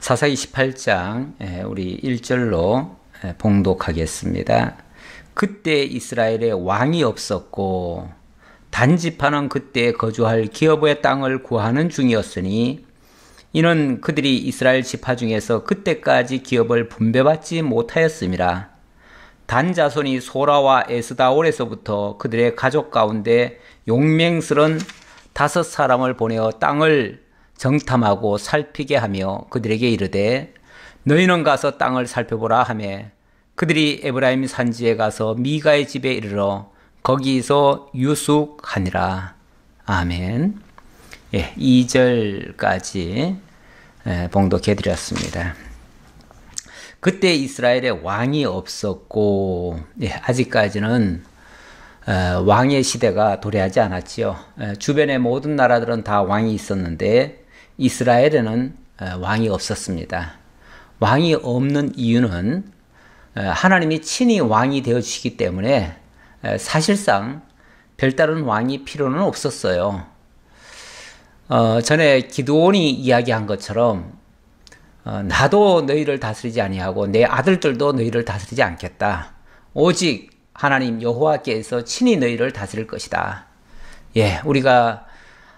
사사기 18장 우리 1절로 봉독하겠습니다. 그때 이스라엘에 왕이 없었고 단지파는 그때 거주할 기업의 땅을 구하는 중이었으니 이는 그들이 이스라엘 지파 중에서 그때까지 기업을 분배받지 못하였음이라. 단 자손이 소라와 에스다올에서부터 그들의 가족 가운데 용맹스런 5사람을 보내어 땅을 정탐하고 살피게 하며 그들에게 이르되 너희는 가서 땅을 살펴보라 하매 그들이 에브라임 산지에 가서 미가의 집에 이르러 거기서 유숙하니라. 아멘. 2절까지 봉독해 드렸습니다. 그때 이스라엘에 왕이 없었고 아직까지는 왕의 시대가 도래하지 않았지요. 주변의 모든 나라들은 다 왕이 있었는데 이스라엘에는 왕이 없었습니다. 왕이 없는 이유는 하나님이 친히 왕이 되어주시기 때문에 사실상 별다른 왕이 필요는 없었어요. 전에 기드온이 이야기한 것처럼 나도 너희를 다스리지 아니하고 내 아들들도 너희를 다스리지 않겠다. 오직 하나님 여호와께서 친히 너희를 다스릴 것이다. 우리가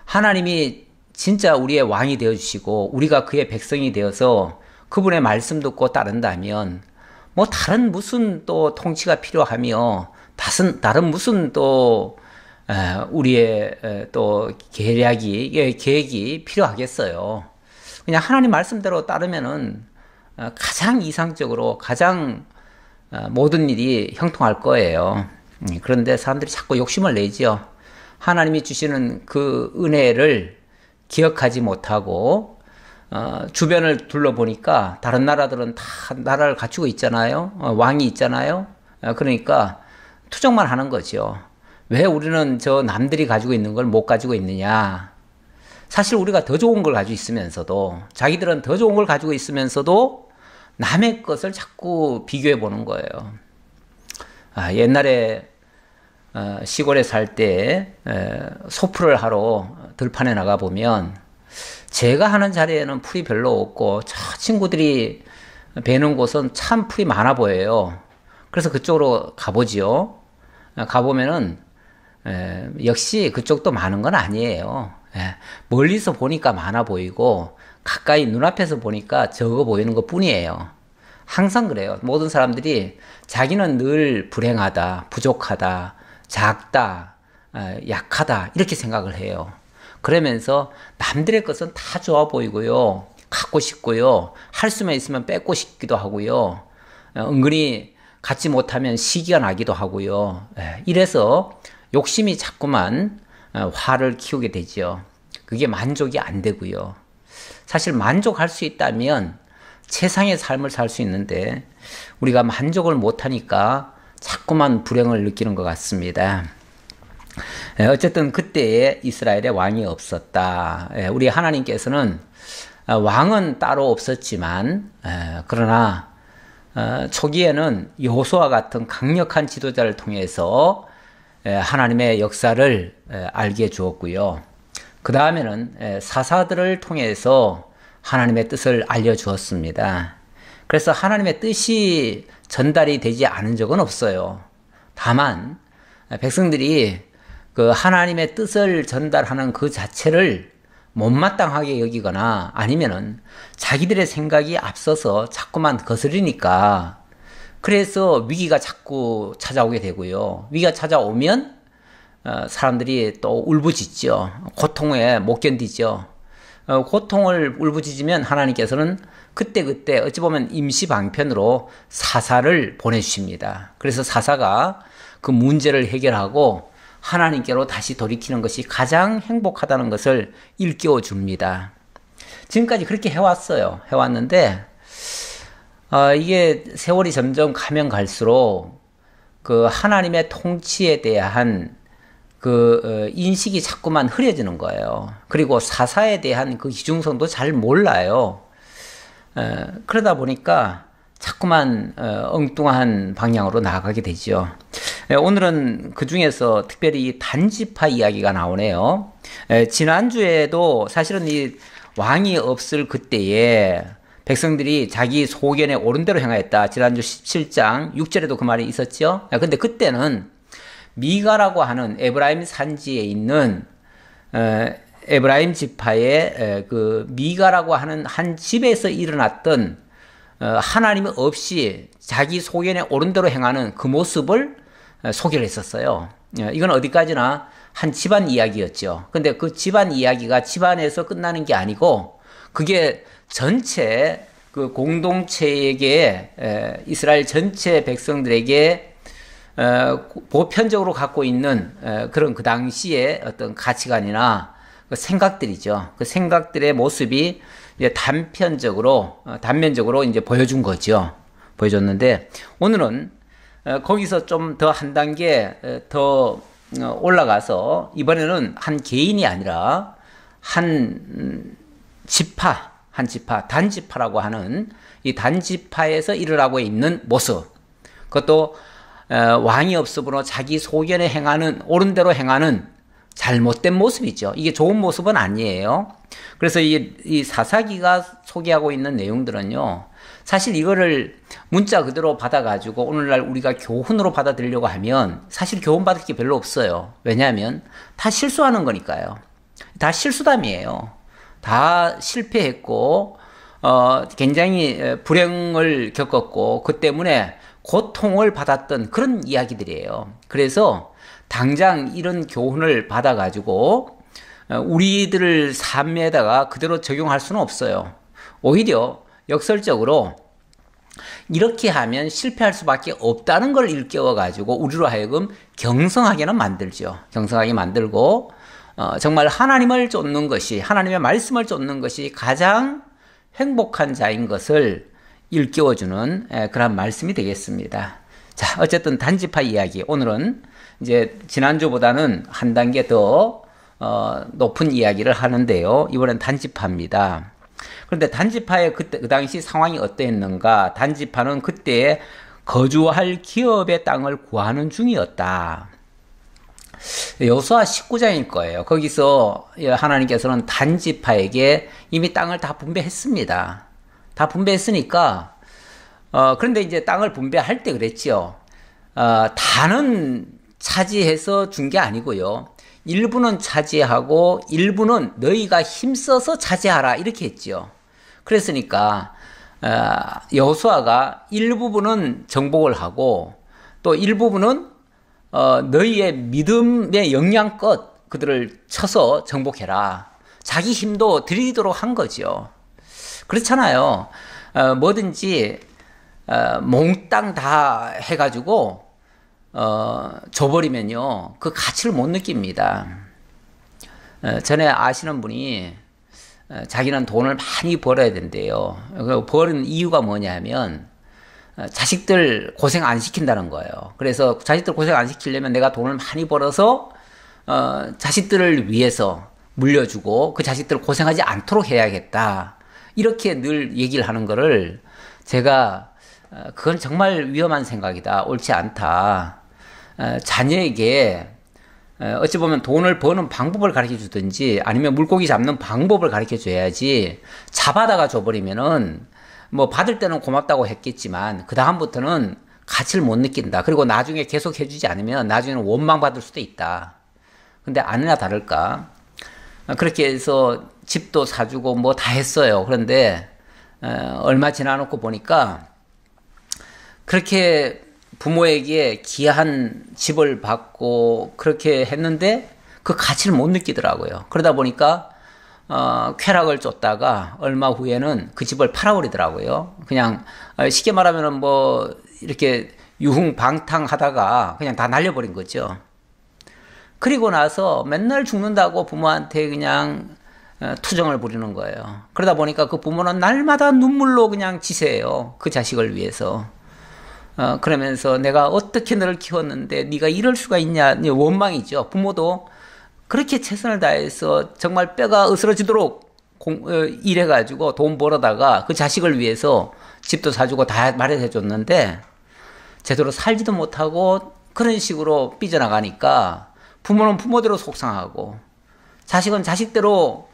하나님이 진짜 우리의 왕이 되어주시고 우리가 그의 백성이 되어서 그분의 말씀 듣고 따른다면 뭐 다른 무슨 또 통치가 필요하며 다른 무슨 또 우리의 또 계획이 필요하겠어요. 그냥 하나님 말씀대로 따르면은 가장 이상적으로 가장 모든 일이 형통할 거예요. 그런데 사람들이 자꾸 욕심을 내지요. 하나님이 주시는 그 은혜를 기억하지 못하고 주변을 둘러보니까 다른 나라들은 다 나라를 갖추고 있잖아요. 왕이 있잖아요. 그러니까 투정만 하는 거죠. 왜 우리는 저 남들이 가지고 있는 걸 못 가지고 있느냐. 사실 우리가 더 좋은 걸 가지고 있으면서도 자기들은 더 좋은 걸 가지고 있으면서도 남의 것을 자꾸 비교해 보는 거예요. 옛날에 시골에 살 때 소풀을 하러 들판에 나가 보면 제가 하는 자리에는 풀이 별로 없고 저 친구들이 베는 곳은 참 풀이 많아 보여요. 그래서 그쪽으로 가보지요. 가보면은 역시 그쪽도 많은 건 아니에요. 멀리서 보니까 많아 보이고 가까이 눈앞에서 보니까 적어 보이는 것 뿐이에요. 항상 그래요. 모든 사람들이 자기는 늘 불행하다, 부족하다, 작다, 약하다 이렇게 생각을 해요. 그러면서 남들의 것은 다 좋아 보이고요. 갖고 싶고요. 할 수만 있으면 뺏고 싶기도 하고요. 은근히 갖지 못하면 시기가 나기도 하고요. 이래서 욕심이 자꾸만 화를 키우게 되죠. 그게 만족이 안 되고요. 사실 만족할 수 있다면 최상의 삶을 살 수 있는데 우리가 만족을 못하니까 자꾸만 불행을 느끼는 것 같습니다. 어쨌든 그때에 이스라엘에 왕이 없었다. 우리 하나님께서는 왕은 따로 없었지만 그러나 초기에는 여호수아 같은 강력한 지도자를 통해서 하나님의 역사를 알게 주었고요. 그 다음에는 사사들을 통해서 하나님의 뜻을 알려주었습니다. 그래서 하나님의 뜻이 전달이 되지 않은 적은 없어요. 다만 백성들이 그 하나님의 뜻을 전달하는 그 자체를 못마땅하게 여기거나 아니면은 자기들의 생각이 앞서서 자꾸만 거스르니까 그래서 위기가 자꾸 찾아오게 되고요. 위기가 찾아오면 사람들이 또 울부짖죠. 고통에 못 견디죠. 고통을 울부짖으면 하나님께서는 그때그때 어찌 보면 임시방편으로 사사를 보내주십니다. 그래서 사사가 그 문제를 해결하고 하나님께로 다시 돌이키는 것이 가장 행복하다는 것을 일깨워 줍니다. 지금까지 그렇게 해왔는데 이게 세월이 점점 가면 갈수록 그 하나님의 통치에 대한 그 인식이 자꾸만 흐려지는 거예요. 그리고 사사에 대한 그 기중성도 잘 몰라요. 그러다 보니까 자꾸만 엉뚱한 방향으로 나아가게 되죠. 오늘은 그 중에서 특별히 단지파 이야기가 나오네요. 지난주에도 사실은 이 왕이 없을 그때에 백성들이 자기 소견에 옳은 대로 행하였다. 지난주 17장 6절에도 그 말이 있었죠. 근데 그때는 미가라고 하는 에브라임 산지에 있는 에브라임 지파의 그 미가라고 하는 한 집에서 일어났던 하나님 없이 자기 소견에 옳은 대로 행하는 그 모습을 소개를 했었어요. 이건 어디까지나 한 집안 이야기였죠. 근데 그 집안 이야기가 집안에서 끝나는 게 아니고 그게 전체 그 공동체에게 이스라엘 전체 백성들에게 보편적으로 갖고 있는 그런 그 당시의 어떤 가치관이나 그 생각들이죠. 그 생각들의 모습이 이제 단면적으로 이제 보여준 거죠. 보여줬는데 오늘은 거기서 좀 더 한 단계 더 올라가서 이번에는 한 개인이 아니라 한 지파, 단지파라고 하는 이 단지파에서 일어나고 있는 모습. 그것도 왕이 없으므로 자기 소견에 행하는, 옳은 대로 행하는 잘못된 모습이죠. 이게 좋은 모습은 아니에요. 그래서 이 사사기가 소개하고 있는 내용들은요, 사실 이거를 문자 그대로 받아가지고 오늘날 우리가 교훈으로 받아들이려고 하면 사실 교훈받을 게 별로 없어요. 왜냐하면 다 실수하는 거니까요. 다 실수담이에요. 다 실패했고, 굉장히 불행을 겪었고, 그 때문에 고통을 받았던 그런 이야기들이에요. 그래서 당장 이런 교훈을 받아가지고 우리들 삶에다가 그대로 적용할 수는 없어요. 오히려 역설적으로 이렇게 하면 실패할 수밖에 없다는 걸 일깨워가지고 우리로 하여금 경성하게는 만들죠. 경성하게 만들고 정말 하나님을 쫓는 것이, 하나님의 말씀을 쫓는 것이 가장 행복한 자인 것을 일깨워주는 그런 말씀이 되겠습니다. 자, 어쨌든 단지파 이야기. 오늘은 이제 지난주보다는 한 단계 더 높은 이야기를 하는데요. 이번엔 단지파입니다. 그런데 단지파의 그때 그 당시 상황이 어땠는가? 단지파는 그때 거주할 기업의 땅을 구하는 중이었다. 여호수아 19장일 거예요. 거기서 하나님께서는 단지파에게 이미 땅을 다 분배했습니다. 다 분배했으니까 그런데 이제 땅을 분배할 때 그랬지요. 다는 차지해서 준 게 아니고요. 일부는 차지하고 일부는 너희가 힘써서 차지하라 이렇게 했지요. 그랬으니까 여호수아가 일부분은 정복을 하고 또 일부분은 너희의 믿음의 영향껏 그들을 쳐서 정복해라. 자기 힘도 들이도록 한 거죠. 그렇잖아요. 뭐든지 몽땅 다 해가지고 줘버리면요 그 가치를 못 느낍니다. 전에 아시는 분이 자기는 돈을 많이 벌어야 된대요. 버는 이유가 뭐냐면 자식들 고생 안 시킨다는 거예요. 그래서 자식들 고생 안 시키려면 내가 돈을 많이 벌어서 자식들을 위해서 물려주고 그 자식들 고생하지 않도록 해야겠다. 이렇게 늘 얘기를 하는 거를 제가 그건 정말 위험한 생각이다. 옳지 않다. 자녀에게 어찌 보면 돈을 버는 방법을 가르쳐 주든지 아니면 물고기 잡는 방법을 가르쳐 줘야지 잡아다가 줘버리면은 뭐 받을 때는 고맙다고 했겠지만 그 다음부터는 가치를 못 느낀다. 그리고 나중에 계속 해주지 않으면 나중에는 원망받을 수도 있다. 근데 아니나 다를까 그렇게 해서 집도 사주고 뭐 다 했어요. 그런데 얼마 지나놓고 보니까 그렇게 부모에게 귀한 집을 받고 그렇게 했는데 그 가치를 못 느끼더라고요. 그러다 보니까 쾌락을 쫓다가 얼마 후에는 그 집을 팔아버리더라고요. 그냥 쉽게 말하면 뭐 이렇게 유흥방탕하다가 그냥 다 날려버린 거죠. 그리고 나서 맨날 죽는다고 부모한테 그냥 투정을 부리는 거예요. 그러다 보니까 그 부모는 날마다 눈물로 그냥 지새요. 그 자식을 위해서. 그러면서 내가 어떻게 너를 키웠는데 네가 이럴 수가 있냐. 원망이죠. 부모도 그렇게 최선을 다해서 정말 뼈가 으스러지도록 일해가지고 돈 벌어다가 그 자식을 위해서 집도 사주고 다 마련해 줬는데 제대로 살지도 못하고 그런 식으로 삐져나가니까 부모는 부모대로 속상하고 자식은 자식대로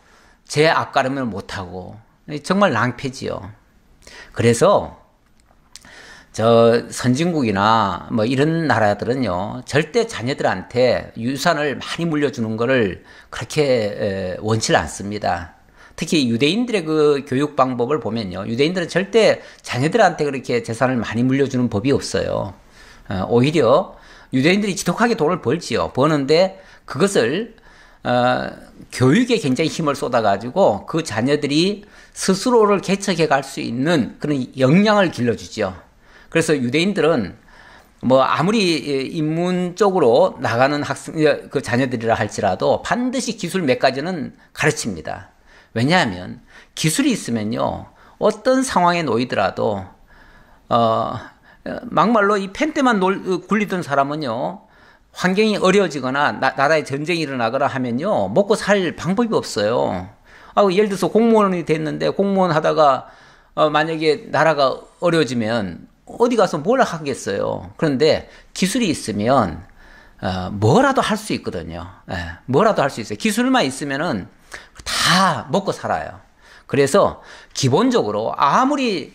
제 앞가림을 못하고 정말 낭패지요. 그래서 저 선진국이나 뭐 이런 나라들은요, 절대 자녀들한테 유산을 많이 물려주는 거를 그렇게 원치 않습니다. 특히 유대인들의 그 교육 방법을 보면요, 유대인들은 절대 자녀들한테 그렇게 재산을 많이 물려주는 법이 없어요. 오히려 유대인들이 지독하게 돈을 벌지요. 버는데 그것을 교육에 굉장히 힘을 쏟아가지고 그 자녀들이 스스로를 개척해 갈 수 있는 그런 역량을 길러주죠. 그래서 유대인들은 뭐 아무리 인문 쪽으로 나가는 그 자녀들이라 할지라도 반드시 기술 몇 가지는 가르칩니다. 왜냐하면 기술이 있으면요, 어떤 상황에 놓이더라도 막말로 이 펜 때만 굴리던 사람은요, 환경이 어려워지거나 나라에 전쟁이 일어나거나 하면요, 먹고 살 방법이 없어요. 예를 들어서 공무원이 됐는데 공무원 하다가 만약에 나라가 어려워지면 어디 가서 뭘 하겠어요. 그런데 기술이 있으면 뭐라도 할 수 있거든요. 뭐라도 할 수 있어요. 기술만 있으면은 다 먹고 살아요. 그래서 기본적으로 아무리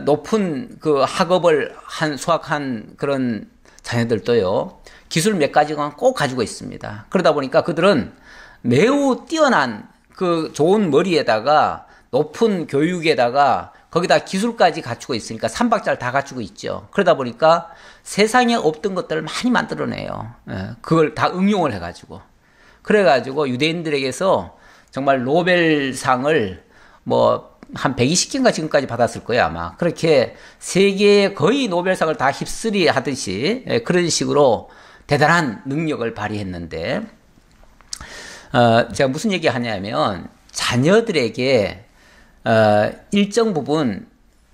높은 그 학업을 수학한 그런 자녀들도요, 기술 몇 가지만 꼭 가지고 있습니다. 그러다 보니까 그들은 매우 뛰어난 그 좋은 머리에다가 높은 교육에다가 거기다 기술까지 갖추고 있으니까 삼박자를 다 갖추고 있죠. 그러다 보니까 세상에 없던 것들을 많이 만들어내요. 그걸 다 응용을 해가지고. 그래가지고 유대인들에게서 정말 노벨상을 뭐 한 120개인가 지금까지 받았을 거예요, 아마. 그렇게 세계의 거의 노벨상을 다 휩쓸이 하듯이 그런 식으로 대단한 능력을 발휘했는데, 제가 무슨 얘기 하냐면, 자녀들에게 일정 부분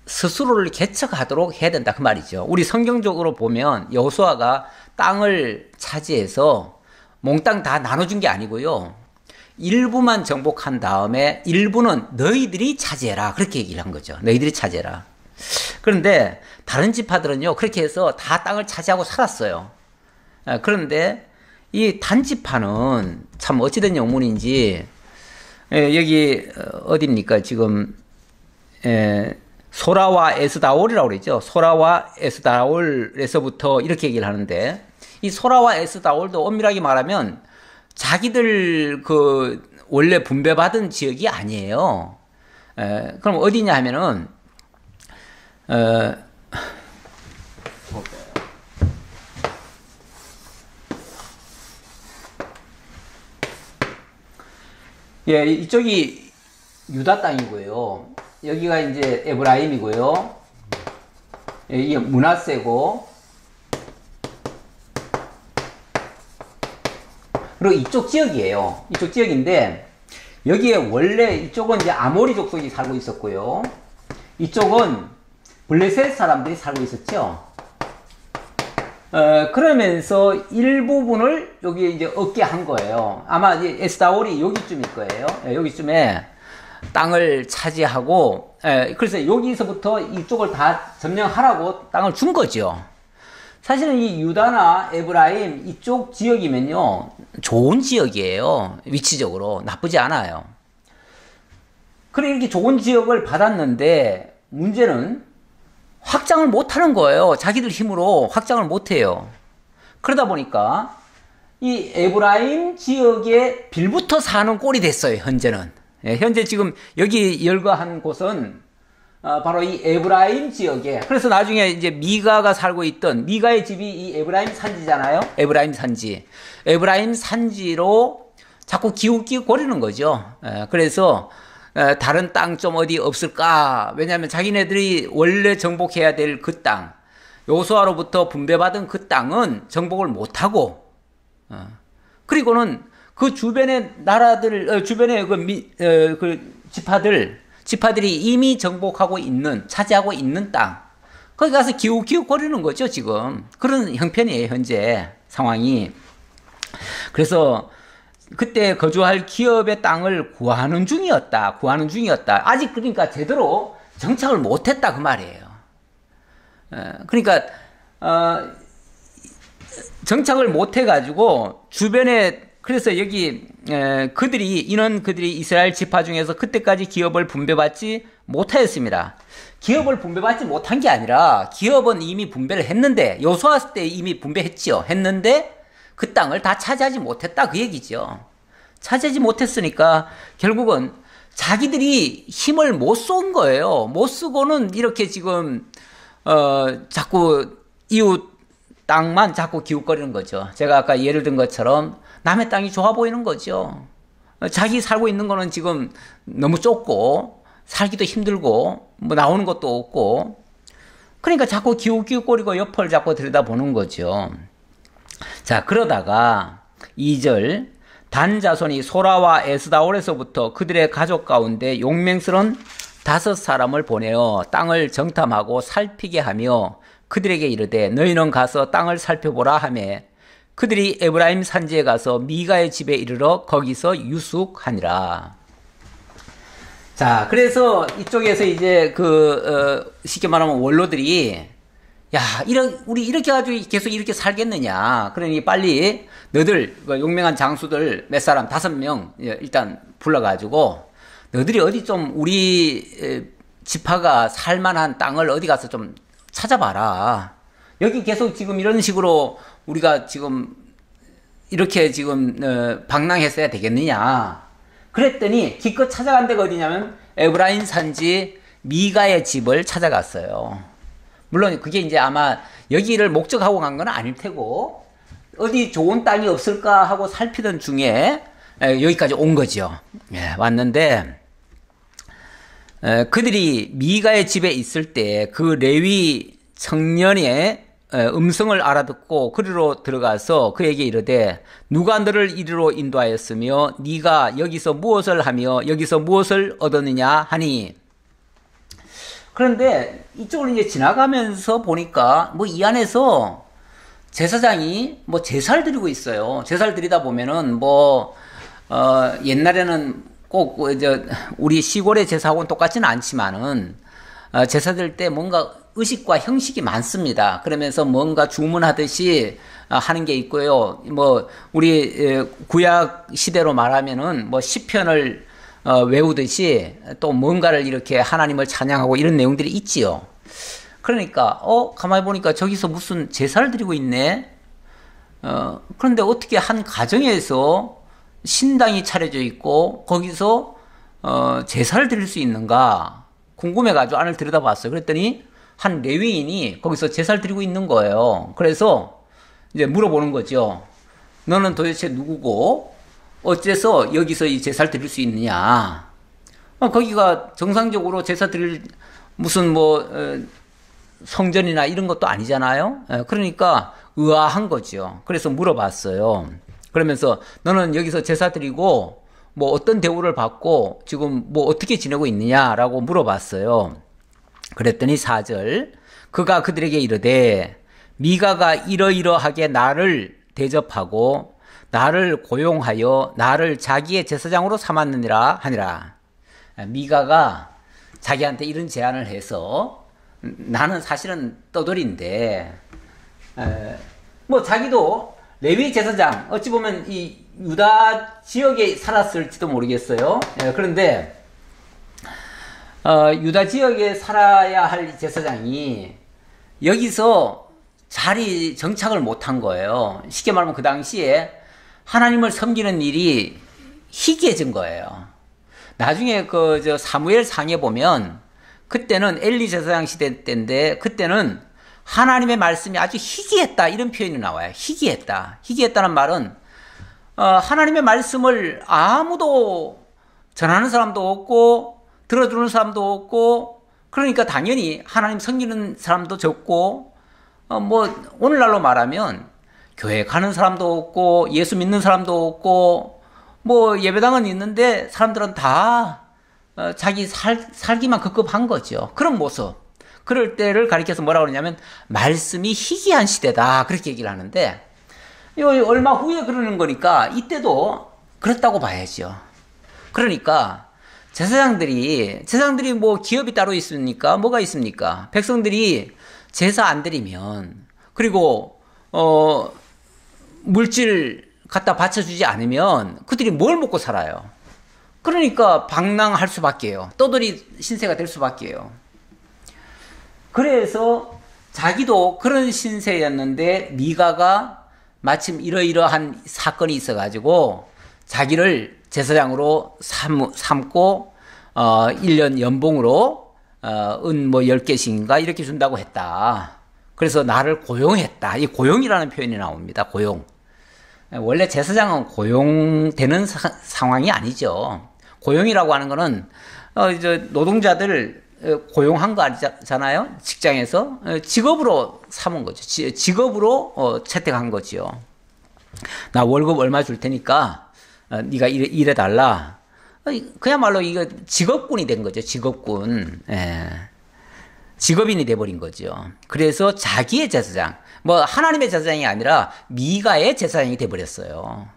스스로를 개척하도록 해야 된다, 그 말이죠. 우리 성경적으로 보면 여호수아가 땅을 차지해서 몽땅 다 나눠준 게 아니고요, 일부만 정복한 다음에 일부는 너희들이 차지해라, 그렇게 얘기를 한 거죠. 너희들이 차지해라. 그런데 다른 지파들은요, 그렇게 해서 다 땅을 차지하고 살았어요. 그런데 이 단지파는 참 어찌된 영문인지, 여기 어디입니까? 지금 소라와 에스다올이라고 그러죠. 소라와 에스다올에서부터 이렇게 얘기를 하는데, 이 소라와 에스다올도 엄밀하게 말하면 자기들 그 원래 분배받은 지역이 아니에요. 그럼 어디냐 하면은 예, 이쪽이 유다 땅이고요. 여기가 이제 에브라임이고요. 예, 이게 므낫세고, 그리고 이쪽 지역이에요. 이쪽 지역인데, 여기에 원래 이쪽은 이제 아모리 족속이 살고 있었고요. 이쪽은 블레셋 사람들이 살고 있었죠. 그러면서 일부분을 여기에 이제 얻게 한 거예요. 아마 이제 에스다올이 여기쯤일 거예요. 여기쯤에 땅을 차지하고, 그래서 여기서부터 이쪽을 다 점령하라고 땅을 준 거죠. 사실은 이 유다나 에브라임 이쪽 지역이면요, 좋은 지역이에요. 위치적으로 나쁘지 않아요. 그래, 이렇게 좋은 지역을 받았는데 문제는 확장을 못하는 거예요. 자기들 힘으로 확장을 못해요. 그러다 보니까 이 에브라임 지역에 빌붙어 사는 꼴이 됐어요, 현재는. 현재 지금 여기 열거한 곳은 바로 이 에브라임 지역에, 그래서 나중에 이제 미가가 살고 있던, 미가의 집이 이 에브라임 산지잖아요. 에브라임 산지. 에브라임 산지로 자꾸 기웃기웃거리는 거죠. 그래서 다른 땅 좀 어디 없을까? 왜냐하면 자기네들이 원래 정복해야 될 그 땅, 여호수아로부터 분배받은 그 땅은 정복을 못하고, 그리고는 그 주변의 나라들, 주변의 그 지파들이 이미 정복하고 있는, 차지하고 있는 땅, 거기 가서 기웃기웃거리는 거죠, 지금. 그런 형편이에요, 현재 상황이. 그래서 그때 거주할 기업의 땅을 구하는 중이었다. 아직 그러니까 제대로 정착을 못했다, 그 말이에요. 그러니까 정착을 못해가지고 주변에, 그래서 여기 그들이 이스라엘 지파 중에서 그때까지 기업을 분배받지 못하였습니다. 기업을 분배받지 못한 게 아니라 기업은 이미 분배를 했는데 여호수아 때 이미 분배했지요. 했는데 그 땅을 다 차지하지 못했다 그 얘기죠. 차지하지 못했으니까 결국은 자기들이 힘을 못 쏜 거예요. 못 쓰고는 이렇게 지금 자꾸 이웃 땅만 자꾸 기웃거리는 거죠. 제가 아까 예를 든 것처럼 남의 땅이 좋아 보이는 거죠. 자기 살고 있는 거는 지금 너무 좁고 살기도 힘들고 뭐 나오는 것도 없고 그러니까 자꾸 기웃기웃거리고 옆을 자꾸 들여다보는 거죠. 자, 그러다가 2절 단 자손이 소라와 에스다올에서부터 그들의 가족 가운데 용맹스러운 5사람을 보내어 땅을 정탐하고 살피게 하며 그들에게 이르되 너희는 가서 땅을 살펴보라 하며 그들이 에브라임 산지에 가서 미가의 집에 이르러 거기서 유숙하니라. 자, 그래서 이쪽에서 이제 쉽게 말하면 원로들이 야, 우리 이렇게 가지고 계속 이렇게 살겠느냐. 그러니 빨리 너희들 용맹한 장수들 몇 사람 5명 일단 불러가지고 너희들이 어디 좀 우리 지파가 살만한 땅을 어디 가서 좀 찾아봐라. 여기 계속 지금 이런 식으로 우리가 지금 이렇게 지금 방랑했어야 되겠느냐. 그랬더니 기껏 찾아간 데가 어디냐면 에브라임 산지 미가의 집을 찾아갔어요. 물론 그게 이제 아마 여기를 목적하고 간 건 아닐 테고 어디 좋은 땅이 없을까 하고 살피던 중에 여기까지 온 거죠. 예, 왔는데 그들이 미가의 집에 있을 때 그 레위 청년의 음성을 알아듣고 그리로 들어가서 그에게 이르되 누가 너를 이리로 인도하였으며 네가 여기서 무엇을 하며 여기서 무엇을 얻었느냐 하니 그런데 이쪽을 이제 지나가면서 보니까 뭐 이 안에서 제사장이 뭐 제사를 드리고 있어요. 제사를 드리다 보면은 옛날에는 꼭 우리 시골의 제사하고는 똑같지는 않지만은 제사 드릴 때 뭔가 의식과 형식이 많습니다. 그러면서 뭔가 주문하듯이 하는 게 있고요. 뭐 우리 구약 시대로 말하면은 뭐 시편을 외우듯이 또 뭔가를 이렇게 하나님을 찬양하고 이런 내용들이 있지요. 그러니까 가만히 보니까 저기서 무슨 제사를 드리고 있네. 그런데 어떻게 한 가정에서 신당이 차려져 있고 거기서 제사를 드릴 수 있는가 궁금해가지고 안을 들여다봤어요. 그랬더니 한 레위인이 거기서 제사를 드리고 있는 거예요. 그래서 이제 물어보는 거죠. 너는 도대체 누구고 어째서 여기서 이 제사를 드릴 수 있느냐. 거기가 정상적으로 제사 드릴 무슨 성전이나 이런 것도 아니잖아요. 그러니까 의아한 거죠. 그래서 물어봤어요. 그러면서 너는 여기서 제사 드리고 뭐 어떤 대우를 받고 지금 뭐 어떻게 지내고 있느냐라고 물어봤어요. 그랬더니 4절 그가 그들에게 이르되 미가가 이러이러하게 나를 대접하고 나를 고용하여 나를 자기의 제사장으로 삼았느니라 하니라. 미가가 자기한테 이런 제안을 해서 나는 사실은 떠돌인데 뭐 자기도 레위 제사장 어찌 보면 이 유다 지역에 살았을지도 모르겠어요. 그런데 유다 지역에 살아야 할 제사장이 여기서 자리 정착을 못한 거예요. 쉽게 말하면 그 당시에 하나님을 섬기는 일이 희귀해진 거예요. 나중에 사무엘 상에 보면 그때는 엘리 제사장 시대 때인데 그때는 하나님의 말씀이 아주 희귀했다 이런 표현이 나와요. 희귀했다. 희귀했다는 말은 하나님의 말씀을 아무도 전하는 사람도 없고 들어주는 사람도 없고 그러니까 당연히 하나님 섬기는 사람도 적고 오늘날로 말하면 교회 가는 사람도 없고 예수 믿는 사람도 없고 예배당은 있는데 사람들은 다 자기 살기만 급급한 거죠. 그런 모습. 그럴 때를 가리켜서 뭐라고 그러냐면 말씀이 희귀한 시대다 그렇게 얘기를 하는데 얼마 후에 그러는 거니까 이때도 그렇다고 봐야죠. 그러니까 제사장들이 기업이 따로 있습니까? 뭐가 있습니까? 백성들이 제사 안 드리면 그리고 물질 갖다 바쳐주지 않으면 그들이 뭘 먹고 살아요? 그러니까 방랑할 수밖에요. 떠돌이 신세가 될 수밖에요. 그래서 자기도 그런 신세였는데 미가가 마침 이러이러한 사건이 있어가지고 자기를 제사장으로 삼고 1년 연봉으로 은 뭐 10개씩인가 이렇게 준다고 했다. 그래서 나를 고용했다. 이 고용이라는 표현이 나옵니다. 고용. 원래 제사장은 고용되는 상황이 아니죠. 고용이라고 하는 거는 이제 노동자들 고용한 거 아니잖아요. 직장에서 직업으로 삼은 거죠. 직업으로 채택한 거지요. 나 월급 얼마 줄 테니까 네가 일해달라. 그야말로 이거 직업군이 된 거죠. 직업군. 예. 직업인이 돼버린 거죠. 그래서 자기의 제사장, 뭐 하나님의 제사장이 아니라 미가의 제사장이 돼버렸어요.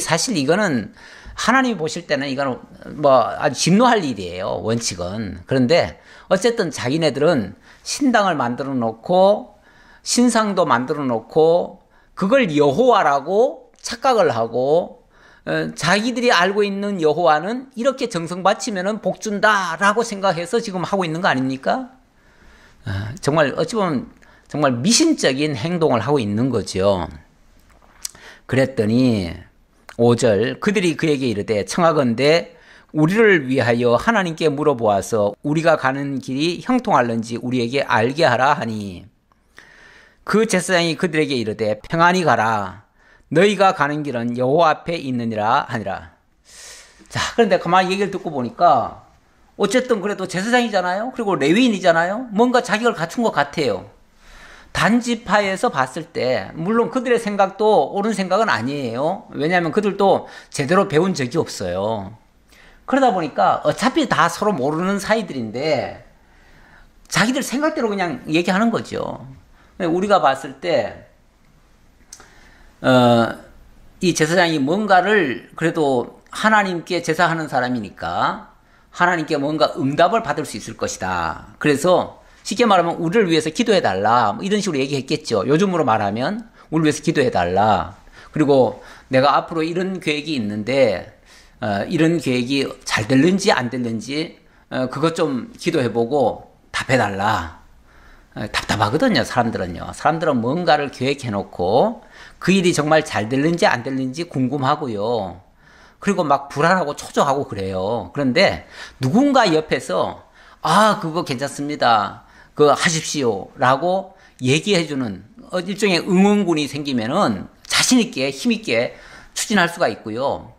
사실 이거는 하나님이 보실 때는 이거는 뭐 아주 진노할 일이에요. 원칙은. 그런데 어쨌든 자기네들은 신당을 만들어 놓고 신상도 만들어 놓고 그걸 여호와라고 착각을 하고 자기들이 알고 있는 여호와는 이렇게 정성 바치면은 복 준다라고 생각해서 지금 하고 있는 거 아닙니까? 정말 어찌 보면 정말 미신적인 행동을 하고 있는 거죠. 그랬더니 5절 그들이 그에게 이르되 청하건대 우리를 위하여 하나님께 물어보아서 우리가 가는 길이 형통할는지 우리에게 알게 하라 하니 그 제사장이 그들에게 이르되 평안히 가라 너희가 가는 길은 여호와 앞에 있느니라 하니라. 자, 그런데 가만히 얘기를 듣고 보니까 어쨌든 그래도 제사장이잖아요. 그리고 레위인이잖아요. 뭔가 자격을 갖춘 것 같아요. 단지파에서 봤을 때 물론 그들의 생각도 옳은 생각은 아니에요. 왜냐하면 그들도 제대로 배운 적이 없어요. 그러다 보니까 어차피 다 서로 모르는 사이들인데 자기들 생각대로 그냥 얘기하는 거죠. 우리가 봤을 때 이 제사장이 뭔가를 그래도 하나님께 제사하는 사람이니까 하나님께 뭔가 응답을 받을 수 있을 것이다. 그래서 쉽게 말하면 우리를 위해서 기도해달라. 뭐 이런 식으로 얘기했겠죠. 요즘으로 말하면 우리를 위해서 기도해달라. 그리고 내가 앞으로 이런 계획이 있는데 이런 계획이 잘 될는지 안 될는지 그것 좀 기도해보고 답해달라. 답답하거든요. 사람들은 뭔가를 계획해놓고 그 일이 정말 잘 될는지 안 될는지 궁금하고요. 그리고 막 불안하고 초조하고 그래요. 그런데 누군가 옆에서 그거 괜찮습니다. 그거 하십시오. 라고 얘기해주는 일종의 응원군이 생기면은 자신있게, 힘있게 추진할 수가 있고요.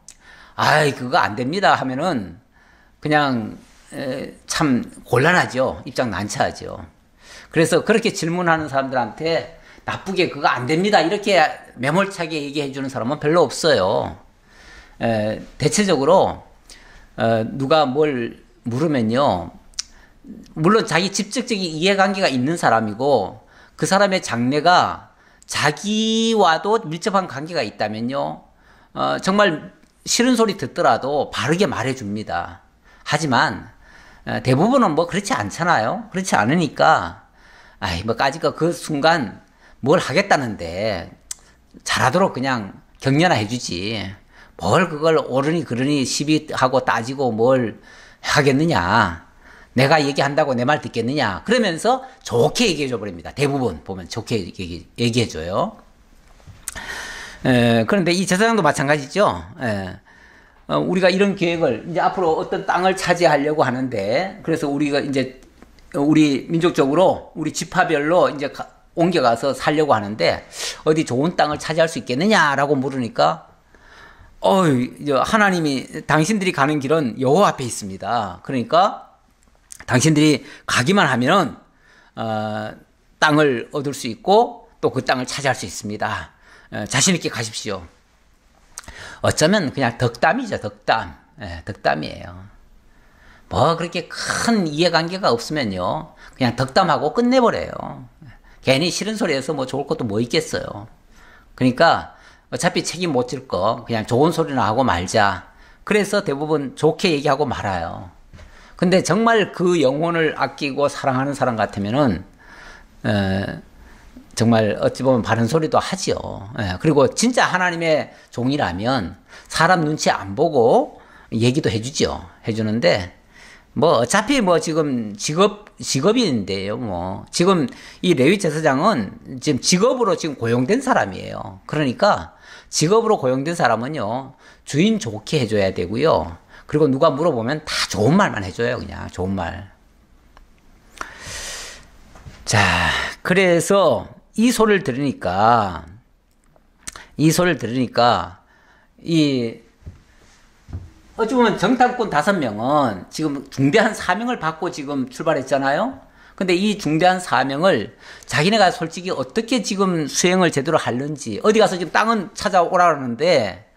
그거 안 됩니다. 하면은 그냥 참 곤란하죠. 입장 난처하죠. 그래서 그렇게 질문하는 사람들한테 나쁘게 그거 안 됩니다. 이렇게 매몰차게 얘기해주는 사람은 별로 없어요. 대체적으로 누가 뭘 물으면요. 물론 자기 직접적인 이해관계가 있는 사람이고 그 사람의 장래가 자기와도 밀접한 관계가 있다면요. 정말 싫은 소리 듣더라도 바르게 말해줍니다. 하지만 대부분은 뭐 그렇지 않잖아요. 그렇지 않으니까 뭐 까짓거 그 순간 뭘 하겠다는데 잘하도록 그냥 격려나 해주지. 뭘 그걸 옳으니 그러니 시비하고 따지고 뭘 하겠느냐. 내가 얘기한다고 내 말 듣겠느냐. 그러면서 좋게 얘기해줘 버립니다. 대부분 보면 좋게 얘기해줘요. 그런데 이 제사장도 마찬가지죠. 우리가 이런 계획을 이제 앞으로 어떤 땅을 차지하려고 하는데 그래서 우리가 이제 우리 민족적으로 우리 지파별로 이제 옮겨가서 살려고 하는데 어디 좋은 땅을 차지할 수 있겠느냐라고 물으니까 하나님이 당신들이 가는 길은 여호와 앞에 있습니다. 그러니까 당신들이 가기만 하면은 땅을 얻을 수 있고 또 그 땅을 차지할 수 있습니다. 자신 있게 가십시오. 어쩌면 그냥 덕담이죠. 덕담이에요. 뭐 그렇게 큰 이해관계가 없으면요. 그냥 덕담하고 끝내버려요. 괜히 싫은 소리해서 뭐 좋을 것도 뭐 있겠어요. 그러니까 어차피 책임 못 질 거 그냥 좋은 소리나 하고 말자. 그래서 대부분 좋게 얘기하고 말아요. 근데 정말 그 영혼을 아끼고 사랑하는 사람 같으면은 정말 어찌 보면 바른 소리도 하지요. 그리고 진짜 하나님의 종이라면 사람 눈치 안 보고 얘기도 해주죠. 해주는데 뭐 어차피 뭐 지금 직업인데요. 뭐 지금 이 레위 제사장은 지금 직업으로 지금 고용된 사람이에요. 그러니까 직업으로 고용된 사람은요 주인 좋게 해줘야 되고요. 그리고 누가 물어보면 다 좋은 말만 해줘요. 그냥 좋은 말. 자, 그래서 이 소리를 들으니까 어찌 보면 정탐꾼 5명은 지금 중대한 사명을 받고 지금 출발했잖아요. 근데 이 중대한 사명을 자기네가 솔직히 어떻게 지금 수행을 제대로 하는지, 어디 가서 지금 땅은 찾아오라 그러는데,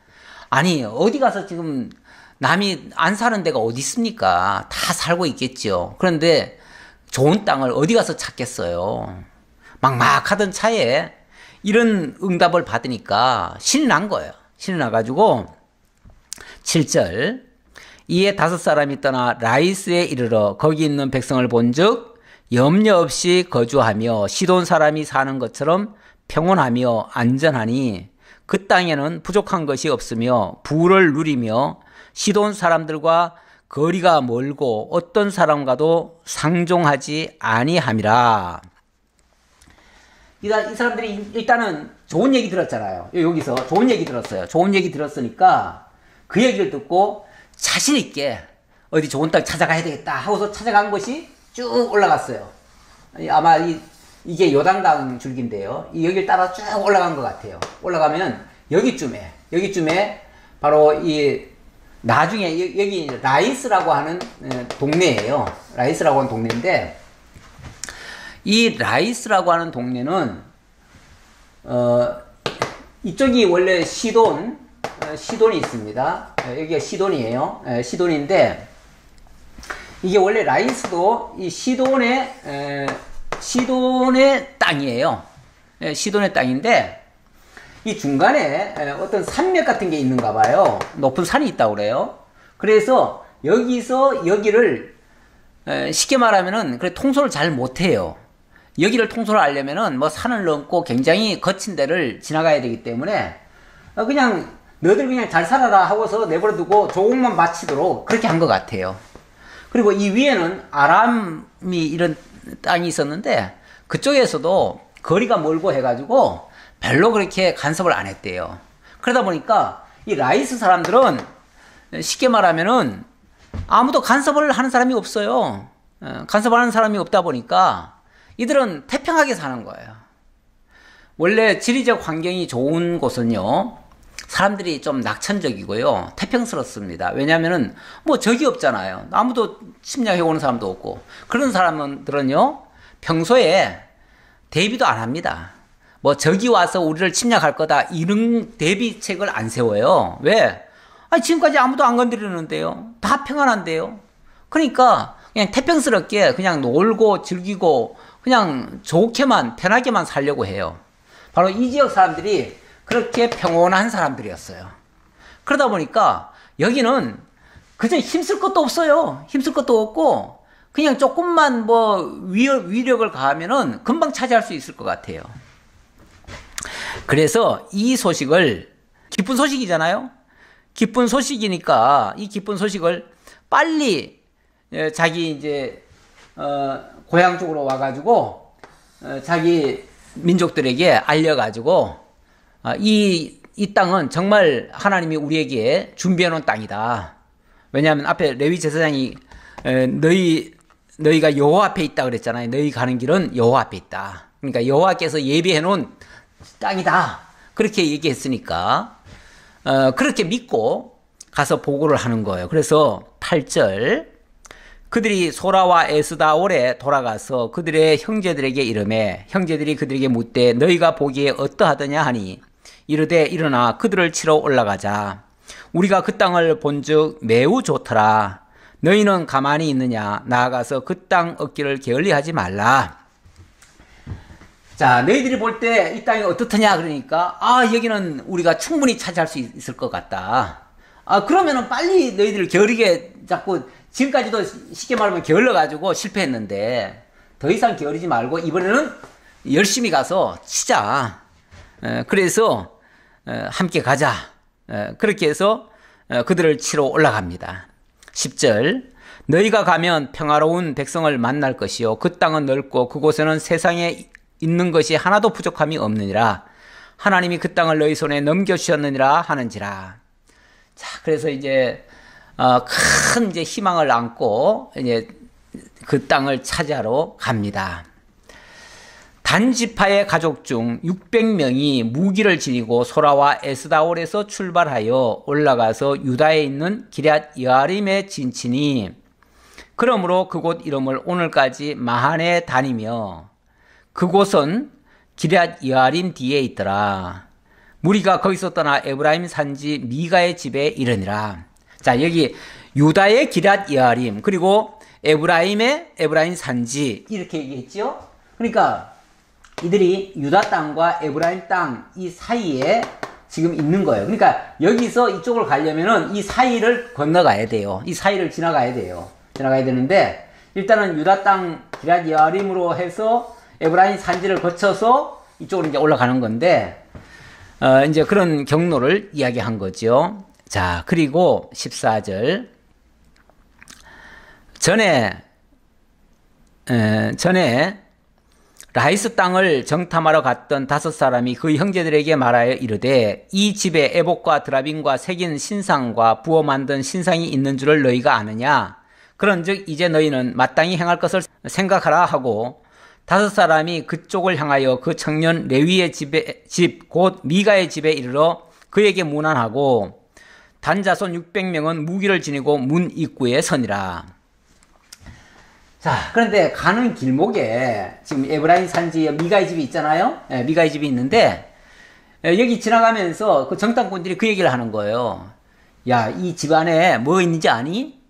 아니, 어디 가서 지금 남이 안 사는 데가 어디 있습니까? 다 살고 있겠죠. 그런데 좋은 땅을 어디 가서 찾겠어요. 막막하던 차에 이런 응답을 받으니까 신이 난 거예요. 신이 나가지고 7절 이에 5사람이 떠나 라이스에 이르러 거기 있는 백성을 본즉 염려 없이 거주하며 시돈 사람이 사는 것처럼 평온하며 안전하니 그 땅에는 부족한 것이 없으며 부를 누리며 시돈 사람들과 거리가 멀고 어떤 사람과도 상종하지 아니함이라. 이 사람들이 일단은 좋은 얘기 들었잖아요. 여기서 좋은 얘기 들었어요. 좋은 얘기 들었으니까 그 얘기를 듣고 자신 있게 어디 좋은 땅 찾아가야 되겠다 하고서 찾아간 것이 쭉 올라갔어요. 아마 이게 요단강 줄기인데요. 이 여기를 따라 쭉 올라간 것 같아요. 올라가면 여기쯤에 바로 이 나중에 여기 라이스라고 하는 동네예요. 라이스라고 하는 동네인데 이 라이스라고 하는 동네는 이쪽이 원래 시돈이 있습니다. 여기가 시돈이에요. 시돈인데 이게 원래 라이스도 이 시돈의 땅이에요. 시돈의 땅인데 이 중간에 어떤 산맥 같은 게 있는가 봐요. 높은 산이 있다고 그래요. 그래서 여기서 여기를 쉽게 말하면은 그래 통솔을 잘 못해요. 여기를 통솔을 하려면은 뭐 산을 넘고 굉장히 거친 데를 지나가야 되기 때문에 그냥 너들 그냥 잘 살아라 하고서 내버려두고 조국만 마치도록 그렇게 한 것 같아요. 그리고 이 위에는 아람이 이런 땅이 있었는데 그쪽에서도 거리가 멀고 해가지고 별로 그렇게 간섭을 안 했대요. 그러다 보니까 이 라이스 사람들은 쉽게 말하면은 아무도 간섭을 하는 사람이 없어요. 간섭하는 사람이 없다 보니까 이들은 태평하게 사는 거예요. 원래 지리적 환경이 좋은 곳은요, 사람들이 좀 낙천적이고요, 태평스럽습니다. 왜냐면은 뭐 적이 없잖아요. 아무도 침략해 오는 사람도 없고. 그런 사람들은요, 평소에 대비도 안 합니다. 뭐 적이 와서 우리를 침략할 거다 이런 대비책을 안 세워요. 왜? 아니 지금까지 아무도 안 건드리는데요. 다 평안한데요. 그러니까 그냥 태평스럽게 그냥 놀고 즐기고 그냥 좋게만 편하게만 살려고 해요. 바로 이 지역 사람들이 그렇게 평온한 사람들이었어요. 그러다 보니까 여기는 그저 힘쓸 것도 없어요. 힘쓸 것도 없고 그냥 조금만 뭐 위력을 가하면은 금방 차지할 수 있을 것 같아요. 그래서 이 소식을, 기쁜 소식이잖아요. 기쁜 소식이니까 이 기쁜 소식을 빨리 자기 이제 고향 쪽으로 와가지고 자기 민족들에게 알려가지고 이 땅은 정말 하나님이 우리에게 준비해 놓은 땅이다. 왜냐하면 앞에 레위 제사장이 너희가 여호와 앞에 있다 그랬잖아요. 너희 가는 길은 여호와 앞에 있다. 그러니까 여호와께서 예비해 놓은 땅이다. 그렇게 얘기했으니까 그렇게 믿고 가서 보고를 하는 거예요. 그래서 8절 그들이 소라와 에스다올에 돌아가서 그들의 형제들에게 이르매 형제들이 그들에게 묻되 너희가 보기에 어떠하더냐 하니 이르되 일어나 그들을 치러 올라가자. 우리가 그 땅을 본즉 매우 좋더라. 너희는 가만히 있느냐. 나아가서 그 땅 얻기를 게을리하지 말라. 자, 너희들이 볼 때 이 땅이 어떻더냐 그러니까 여기는 우리가 충분히 차지할 수 있을 것 같다. 그러면은 빨리 너희들을 게으르게 자꾸 지금까지도 쉽게 말하면 게을러가지고 실패했는데 더 이상 게으르지 말고 이번에는 열심히 가서 치자. 그래서 함께 가자. 그렇게 해서 그들을 치러 올라갑니다. 10절 너희가 가면 평화로운 백성을 만날 것이요 그 땅은 넓고 그곳에는 세상에 있는 것이 하나도 부족함이 없느니라. 하나님이 그 땅을 너희 손에 넘겨주셨느니라 하는지라. 자, 그래서 이제 큰 이제 희망을 안고 이제 그 땅을 차지하러 갑니다. 단지파의 가족 중 600명이 무기를 지니고 소라와 에스다올에서 출발하여 올라가서 유다에 있는 기럇 여아림에 진치니 그러므로 그곳 이름을 오늘까지 마하네 다니며 그곳은 기럇 여아림 뒤에 있더라. 무리가 거기서 떠나 에브라임 산지 미가의 집에 이르니라. 자, 여기 유다의 기럇 여아림 그리고 에브라임 산지 이렇게 얘기했죠. 그러니까 이들이 유다 땅과 에브라임 땅 이 사이에 지금 있는 거예요. 그러니까 여기서 이쪽을 가려면은 이 사이를 건너가야 돼요. 이 사이를 지나가야 돼요. 지나가야 되는데 일단은 유다 땅 기럇 여아림으로 해서 에브라임 산지를 거쳐서 이쪽으로 이제 올라가는 건데 이제 그런 경로를 이야기한 거죠. 자, 그리고 14절 전에 라이스 땅을 정탐하러 갔던 5사람이 그 형제들에게 말하여 이르되 이 집에 에봇과 드라빔과 새긴 신상과 부어 만든 신상이 있는 줄을 너희가 아느냐? 그런즉 이제 너희는 마땅히 행할 것을 생각하라 하고 5사람이 그쪽을 향하여 그 청년 레위의 집 곧 미가의 집에 이르러 그에게 문안하고 단자손 600명은 무기를 지니고 문 입구에 서니라. 자, 그런데 가는 길목에 지금 에브라임 산지에 미가의 집이 있잖아요. 미가의 집이 있는데 여기 지나가면서 그 정탐꾼들이 그 얘기를 하는 거예요. 야, 이 집 안에 뭐 있는지 아니?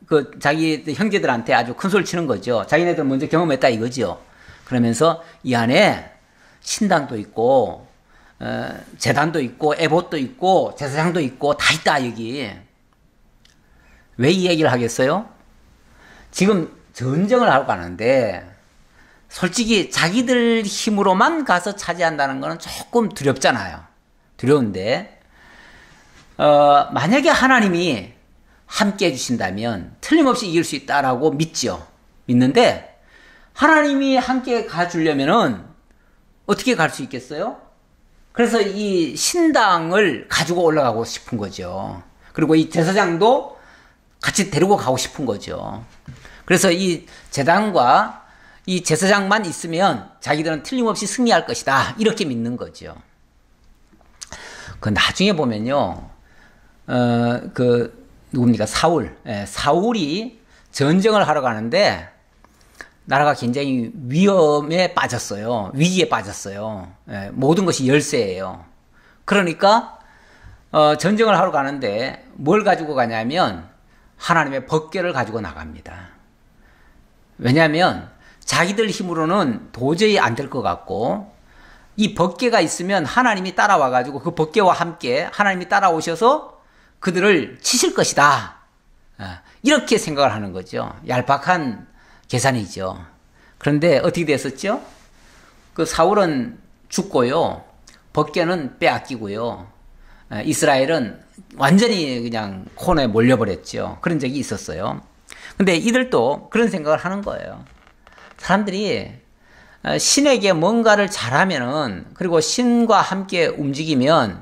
그 자기 형제들한테 아주 큰 소리 치는 거죠. 자기네들 먼저 경험했다 이거죠. 그러면서 이 안에 신당도 있고 제단도 있고 에봇도 있고 제사장도 있고 다 있다 여기. 왜 이 얘기를 하겠어요? 지금 전쟁을 하러 가는데 솔직히 자기들 힘으로만 가서 차지한다는 거는 조금 두렵잖아요. 두려운데 만약에 하나님이 함께 해주신다면 틀림없이 이길 수 있다라고 믿죠. 믿는데 하나님이 함께 가주려면은 어떻게 갈 수 있겠어요? 그래서 이 신당을 가지고 올라가고 싶은 거죠. 그리고 이 제사장도 같이 데리고 가고 싶은 거죠. 그래서 이 제단과 이 제사장만 있으면 자기들은 틀림없이 승리할 것이다. 이렇게 믿는 거죠. 그 나중에 보면요. 누굽니까? 사울이 전쟁을 하러 가는데 나라가 굉장히 위험에 빠졌어요. 위기에 빠졌어요. 모든 것이 열세예요. 그러니까 전쟁을 하러 가는데 뭘 가지고 가냐면 하나님의 법궤를 가지고 나갑니다. 왜냐하면 자기들 힘으로는 도저히 안 될 것 같고 이 법궤가 있으면 하나님이 따라와가지고 그 법궤와 함께 하나님이 따라오셔서 그들을 치실 것이다. 이렇게 생각을 하는 거죠. 얄팍한 계산이죠. 그런데 어떻게 됐었죠? 그 사울은 죽고요. 법궤는 빼앗기고요. 이스라엘은 완전히 그냥 코너에 몰려버렸죠. 그런 적이 있었어요. 근데 이들도 그런 생각을 하는 거예요. 사람들이 신에게 뭔가를 잘하면은 그리고 신과 함께 움직인다는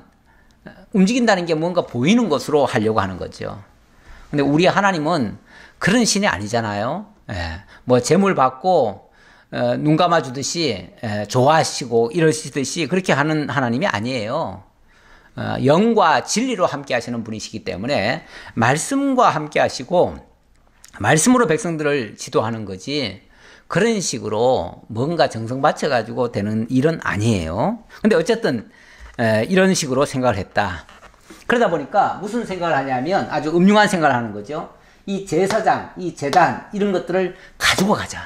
게 뭔가 보이는 것으로 하려고 하는 거죠. 근데 우리 하나님은 그런 신이 아니잖아요. 뭐 재물 받고 눈 감아주듯이 좋아하시고 이러시듯이 그렇게 하는 하나님이 아니에요. 영과 진리로 함께 하시는 분이시기 때문에 말씀과 함께 하시고 말씀으로 백성들을 지도하는 거지 그런 식으로 뭔가 정성 바쳐가지고 되는 일은 아니에요. 근데 어쨌든 이런 식으로 생각을 했다. 그러다 보니까 무슨 생각을 하냐면 아주 음흉한 생각을 하는 거죠. 이 제사장, 이 제단 이런 것들을 가지고 가자.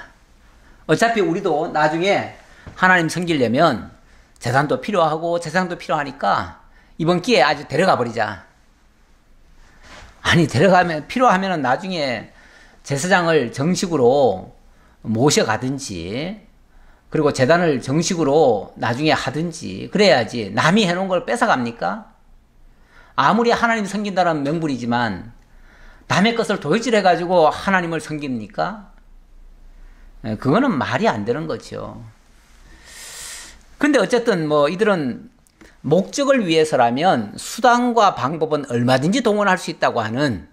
어차피 우리도 나중에 하나님 섬기려면 제단도 필요하고 제사장도 필요하니까 이번 기회에 아주 데려가 버리자. 아니 데려가면 필요하면은 나중에 제사장을 정식으로 모셔가든지 그리고 제단을 정식으로 나중에 하든지 그래야지 남이 해놓은 걸 뺏어갑니까? 아무리 하나님 섬긴다는 명분이지만 남의 것을 도둑질해가지고 하나님을 섬깁니까? 그거는 말이 안 되는 거죠. 근데 어쨌든 뭐 이들은 목적을 위해서라면 수단과 방법은 얼마든지 동원할 수 있다고 하는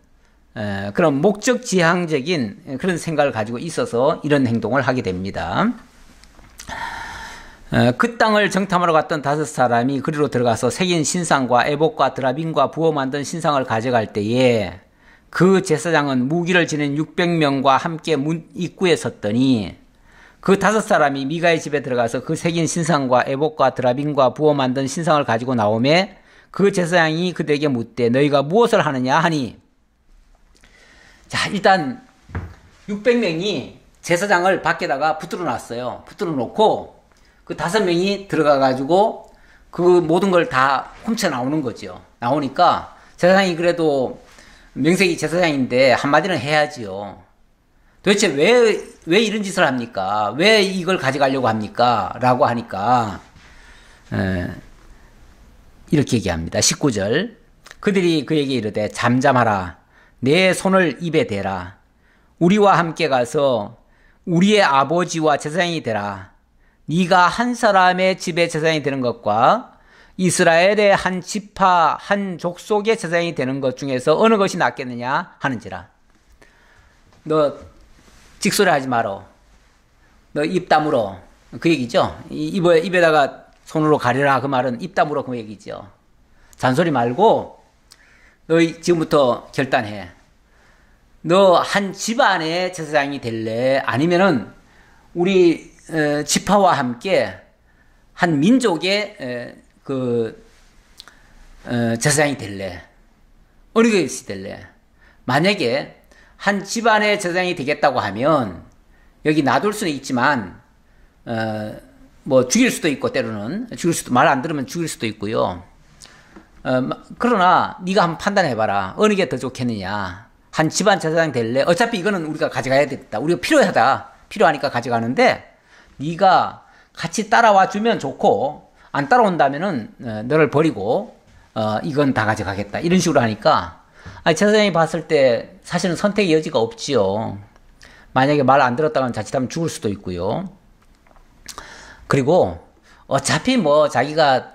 그런 목적 지향적인 그런 생각을 가지고 있어서 이런 행동을 하게 됩니다. 그 땅을 정탐하러 갔던 5사람이 그리로 들어가서 새긴 신상과 에봇과 드라빔과 부어 만든 신상을 가져갈 때에 그 제사장은 무기를 지닌 600명과 함께 문 입구에 섰더니 그 5사람이 미가의 집에 들어가서 그 새긴 신상과 에봇과 드라빔과 부어 만든 신상을 가지고 나오매 그 제사장이 그들에게 묻되 너희가 무엇을 하느냐 하니, 자, 일단 600명이 제사장을 밖에다가 붙들어 놨어요. 붙들어 놓고 그 5명이 들어가 가지고 그 모든 걸 다 훔쳐 나오는 거죠. 나오니까 제사장이 그래도 명색이 제사장인데 한마디는 해야지요. 도대체 왜 이런 짓을 합니까? 왜 이걸 가져가려고 합니까? 라고 하니까 이렇게 얘기합니다. 19절. 그들이 그에게 이르되 잠잠하라. 내 손을 입에 대라. 우리와 함께 가서 우리의 아버지와 제사장이 되라. 네가 한 사람의 집의 제사장이 되는 것과 이스라엘의 한 지파 한 족속의 제사장이 되는 것 중에서 어느 것이 낫겠느냐 하는지라. 너 직소리 하지 마라. 너 입 다물어. 그 얘기죠. 입에다가 손으로 가려라. 그 말은 입 다물어. 그 얘기죠. 잔소리 말고 너 지금부터 결단해. 너 한 집안의 제사장이 될래? 아니면은 우리 지파와 함께 한 민족의 제사장이 될래? 어느 것이 될래? 만약에 한 집안의 제사장이 되겠다고 하면 여기 놔둘 수는 있지만 뭐 죽일 수도 있고, 때로는 말 안 들으면 죽일 수도 있고요. 그러나 네가 한번 판단해봐라. 어느 게 더 좋겠느냐. 한 집안 제사장 될래? 어차피 이거는 우리가 가져가야 되겠다. 우리가 필요하니까 가져가는데 네가 같이 따라와 주면 좋고, 안 따라온다면은 너를 버리고 이건 다 가져가겠다. 이런 식으로 하니까 제사장이 봤을 때 사실은 선택의 여지가 없지요. 만약에 말 안 들었다면 자칫하면 죽을 수도 있고요. 그리고 어차피 뭐 자기가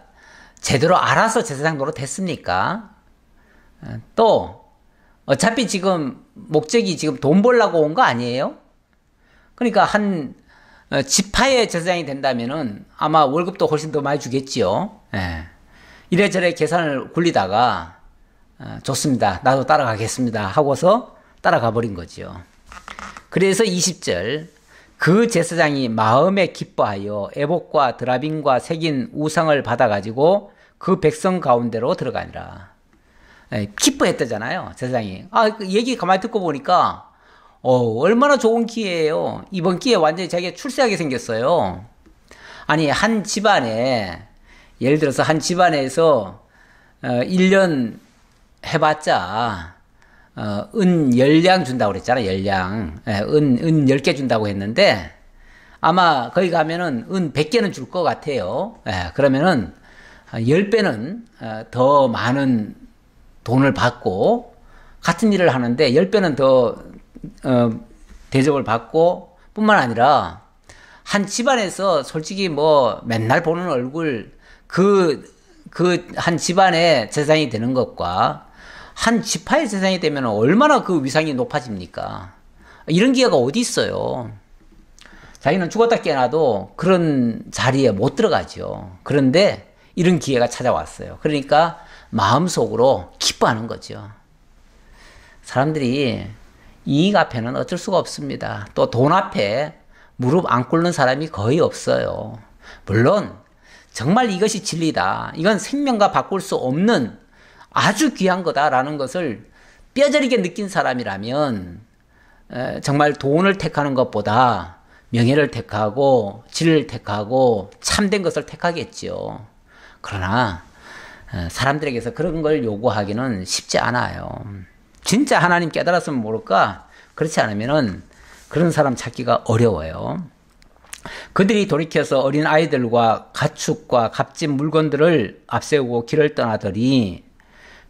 제대로 알아서 제사장 노릇했습니까? 또 어차피 지금 목적이 지금 돈 벌려고 온 거 아니에요? 그러니까 한 지파의 제사장이 된다면은 아마 월급도 훨씬 더 많이 주겠지요. 예. 이래저래 계산을 굴리다가 좋습니다. 나도 따라가겠습니다. 하고서 따라가 버린 거죠. 그래서 20절. 그 제사장이 마음에 기뻐하여 에봇과 드라빔과 새긴 우상을 받아가지고 그 백성 가운데로 들어가니라. 기뻐했다잖아요, 제사장이. 그 얘기 가만히 듣고 보니까 얼마나 좋은 기회예요. 이번 기회에 완전히 자기가 출세하게 생겼어요. 아니, 한 집안에, 예를 들어서 한 집안에서 1년 해봤자 은 10량 준다고 그랬잖아. 10량. 은 10개 준다고 했는데 아마 거기 가면은 은 100개는 줄 것 같아요. 그러면은 10배는 더 많은 돈을 받고 같은 일을 하는데 10배는 더 대접을 받고 뿐만 아니라 한 집안에서 솔직히 뭐 맨날 보는 얼굴 그 한 집안의 제사장이 되는 것과 한 지파의 제사장이 되면 얼마나 그 위상이 높아집니까? 이런 기회가 어디 있어요? 자기는 죽었다 깨어나도 그런 자리에 못 들어가죠. 그런데 이런 기회가 찾아왔어요. 그러니까 마음속으로 기뻐하는 거죠. 사람들이 이익 앞에는 어쩔 수가 없습니다. 또 돈 앞에 무릎 안 꿇는 사람이 거의 없어요. 물론 정말 이것이 진리다. 이건 생명과 바꿀 수 없는 아주 귀한 거다라는 것을 뼈저리게 느낀 사람이라면 정말 돈을 택하는 것보다 명예를 택하고 질을 택하고 참된 것을 택하겠지요. 그러나 사람들에게서 그런 걸 요구하기는 쉽지 않아요. 진짜 하나님 깨달았으면 모를까? 그렇지 않으면은 그런 사람 찾기가 어려워요. 그들이 돌이켜서 어린 아이들과 가축과 값진 물건들을 앞세우고 길을 떠나더니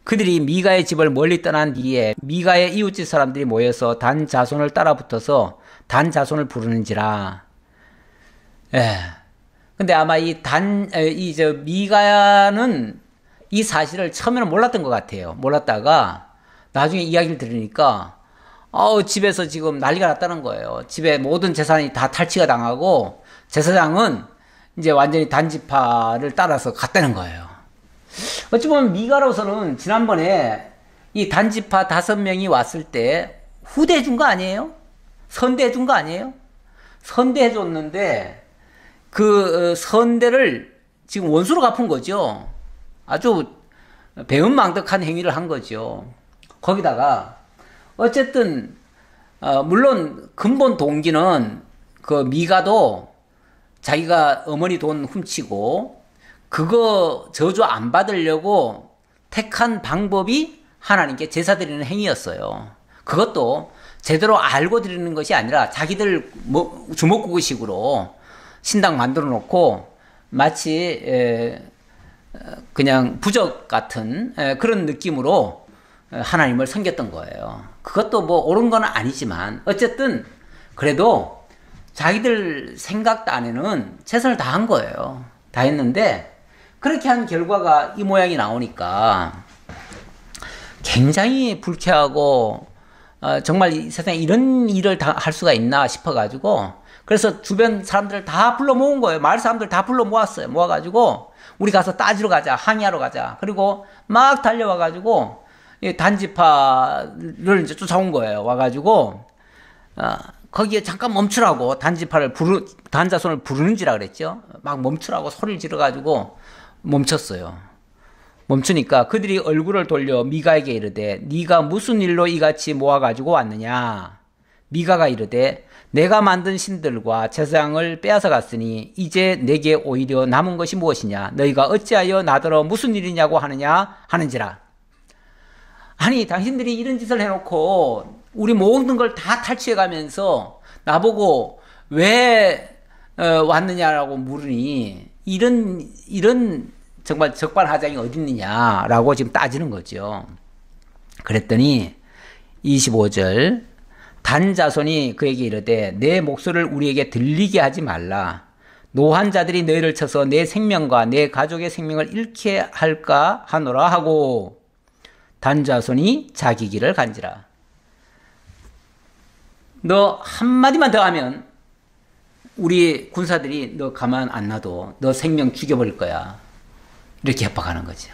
그들이 미가의 집을 멀리 떠난 뒤에 미가의 이웃집 사람들이 모여서 단 자손을 따라붙어서 단 자손을 부르는지라. 예. 근데 아마 미가는 이 사실을 처음에는 몰랐던 것 같아요. 몰랐다가 나중에 이야기를 들으니까 집에서 지금 난리가 났다는 거예요. 집에 모든 재산이 다 탈취가 당하고 제사장은 이제 완전히 단지파를 따라서 갔다는 거예요. 어찌 보면 미가로서는 지난번에 이 단지파 5명이 왔을 때 후대해 준 거 아니에요? 선대해 준 거 아니에요? 선대해 줬는데 그 선대를 지금 원수로 갚은 거죠. 아주 배은망덕한 행위를 한 거죠. 거기다가 어쨌든 물론 근본 동기는 그 미가도 자기가 어머니 돈 훔치고 그거 저주 안 받으려고 택한 방법이 하나님께 제사 드리는 행위였어요. 그것도 제대로 알고 드리는 것이 아니라 자기들 주먹구구식으로 신당 만들어 놓고 마치 그냥 부적 같은 그런 느낌으로 하나님을 섬겼던 거예요. 그것도 뭐 옳은 건 아니지만 어쨌든 그래도 자기들 생각 안에는 최선을 다한 거예요. 다 했는데 그렇게 한 결과가 이 모양이 나오니까 굉장히 불쾌하고 정말 이 세상에 이런 일을 다 할 수가 있나 싶어가지고 그래서 주변 사람들을 다 불러 모은 거예요. 마을 사람들 다 불러 모았어요. 모아가지고 우리 가서 따지러 가자, 항의하러 가자. 그리고 막 달려와가지고 단지파를 이제 쫓아온 거예요. 와가지고 거기에 잠깐 멈추라고 단자손을 부르는지라 그랬죠. 막 멈추라고 소리를 지르가지고 멈췄어요. 멈추니까 그들이 얼굴을 돌려 미가에게 이르되 네가 무슨 일로 이같이 모아가지고 왔느냐. 미가가 이르되 내가 만든 신들과 제사장을 빼앗아 갔으니 이제 내게 오히려 남은 것이 무엇이냐. 너희가 어찌하여 나더러 무슨 일이냐고 하는지라. 아니 당신들이 이런 짓을 해놓고 우리 모든 걸 다 탈취해가면서 나보고 왜 왔느냐라고 물으니 이런 정말 적반하장이 어디 있느냐라고 지금 따지는 거죠. 그랬더니 25절 단자손이 그에게 이르되 내 목소리를 우리에게 들리게 하지 말라. 노한 자들이 너희를 쳐서 내 생명과 내 가족의 생명을 잃게 할까 하노라 하고 단자손이 자기 길을 간지라. 너 한마디만 더 하면 우리 군사들이 너 가만 안 놔도 너 생명 죽여버릴 거야. 이렇게 협박하는 거죠.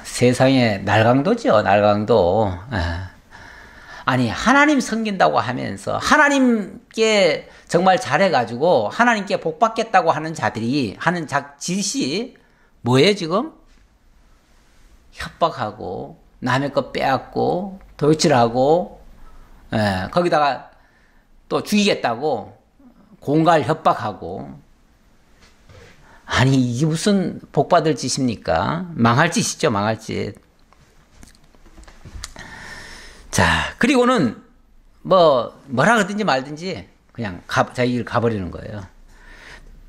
세상에 날강도죠. 날강도. 아니 하나님 섬긴다고 하면서 하나님께 정말 잘해가지고 하나님께 복받겠다고 하는 자들이 하는 짓이 뭐예요 지금? 협박하고 남의 것 빼앗고 도둑질하고 거기다가 또 죽이겠다고 공갈 협박하고 아니 이게 무슨 복받을 짓입니까? 망할 짓이죠. 망할 짓. 자 그리고는 뭐라 그러든지 말든지 그냥 자기 길 가버리는 거예요.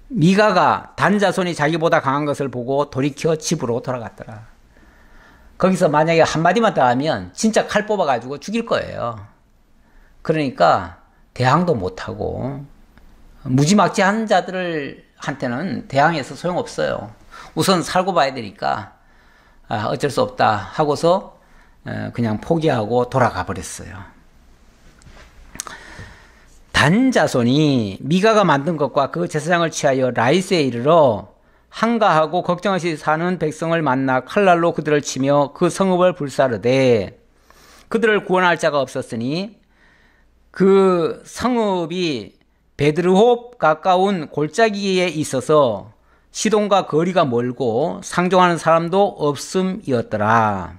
미가가 단자손이 자기보다 강한 것을 보고 돌이켜 집으로 돌아갔더라. 거기서 만약에 한마디만 더 하면 진짜 칼 뽑아가지고 죽일 거예요. 그러니까 대항도 못하고 무지막지한 자들한테는 대항해서 소용없어요. 우선 살고 봐야 되니까 어쩔 수 없다 하고서 그냥 포기하고 돌아가 버렸어요. 단자손이 미가가 만든 것과 그 제사장을 취하여 라이스에 이르러 한가하고 걱정 없이 사는 백성을 만나 칼날로 그들을 치며 그 성읍을 불사르되 그들을 구원할 자가 없었으니 그 성읍이 베드르홉 가까운 골짜기에 있어서 시돈과 거리가 멀고 상종하는 사람도 없음이었더라.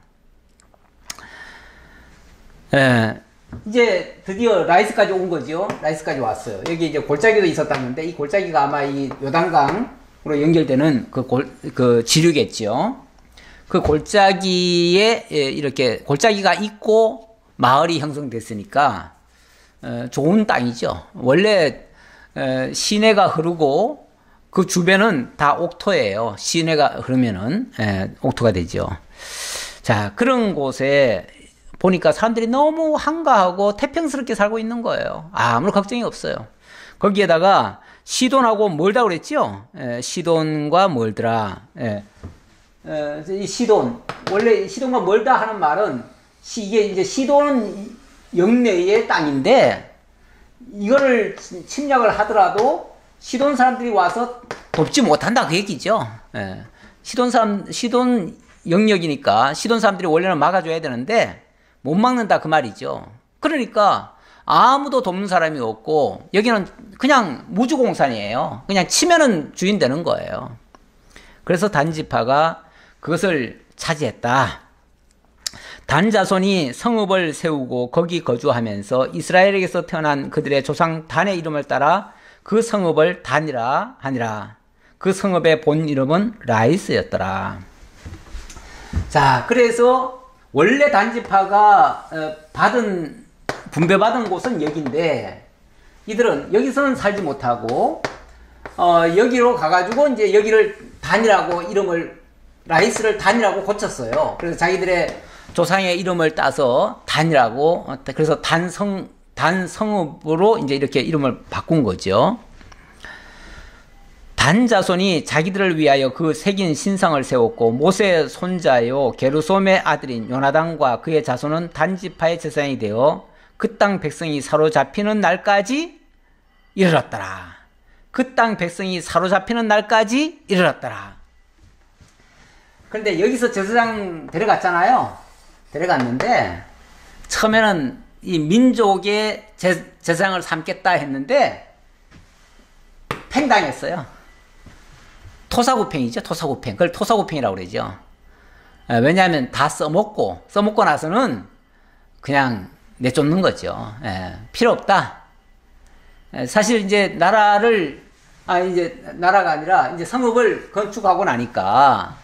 이제 드디어 라이스까지 온 거죠. 라이스까지 왔어요. 여기 이제 골짜기도 있었다는데 이 골짜기가 아마 이 요단강으로 연결되는 그 지류겠죠. 그 골짜기에 이렇게 골짜기가 있고 마을이 형성됐으니까 좋은 땅이죠. 원래 시내가 흐르고 그 주변은 다 옥토예요. 시내가 흐르면은 옥토가 되죠. 자, 그런 곳에 보니까 사람들이 너무 한가하고 태평스럽게 살고 있는 거예요. 아무런 걱정이 없어요. 거기에다가 시돈하고 멀다 그랬죠? 시돈과 멀더라. 이 시돈, 원래 시돈과 멀다 하는 말은 이게 이제 시돈은 영내의 땅인데 이거를 침략을 하더라도 시돈 사람들이 와서 돕지 못한다 그 얘기죠. 시돈 영역이니까 시돈 사람들이 원래는 막아줘야 되는데 못 막는다 그 말이죠. 그러니까 아무도 돕는 사람이 없고 여기는 그냥 무주공산이에요. 그냥 치면은 주인 되는 거예요. 그래서 단지파가 그것을 차지했다. 단 자손이 성읍을 세우고 거기 거주하면서 이스라엘에게서 태어난 그들의 조상 단의 이름을 따라 그 성읍을 단이라 하니라. 그 성읍의 본 이름은 라이스였더라. 자, 그래서 원래 단지파가 분배받은 곳은 여기인데 이들은 여기서는 살지 못하고 여기로 가가지고 이제 여기를 단이라고 이름을 라이스를 단이라고 고쳤어요. 그래서 자기들의 조상의 이름을 따서 단이라고, 그래서 단성읍으로 이제 이렇게 이름을 바꾼 거죠. 단 자손이 자기들을 위하여 그 새긴 신상을 세웠고 모세의 손자요 게르솜의 아들인 요나단과 그의 자손은 단지파의 제사장이 되어 그 땅 백성이 사로잡히는 날까지 이르렀더라. 그 땅 백성이 사로잡히는 날까지 이르렀더라. 그런데 여기서 제사장 데려갔잖아요. 데려갔는데 처음에는 이 민족의 제사장을 삼겠다 했는데 팽당했어요. 토사구팽이죠. 토사구팽. 그걸 토사구팽이라고 그러죠. 왜냐하면 다 써먹고 나서는 그냥 내쫓는 거죠. 필요 없다. 사실 이제 나라가 아니라 이제 성읍을 건축하고 나니까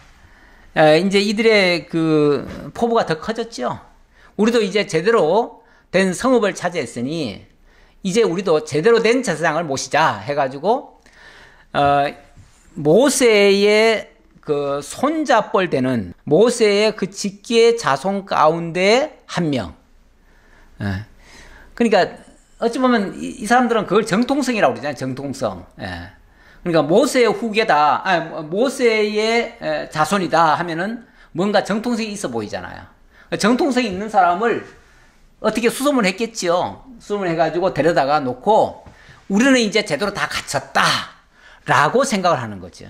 이제 이들의 그 포부가 더 커졌죠. 우리도 이제 제대로 된 성읍을 차지했으니 이제 우리도 제대로 된 제사장을 모시자 해가지고 모세의 그 손자뻘 되는 모세의 그 직계 자손 가운데 한 명. 그러니까 어찌 보면 이 사람들은 그걸 정통성이라고 그러잖아요. 정통성. 그러니까 모세의 후계다, 모세의 자손이다 하면은 뭔가 정통성이 있어 보이잖아요. 정통성이 있는 사람을 어떻게 수소문 했겠지요. 수소문 해가지고 데려다가 놓고 우리는 이제 제대로 다 갖췄다 라고 생각을 하는 거죠.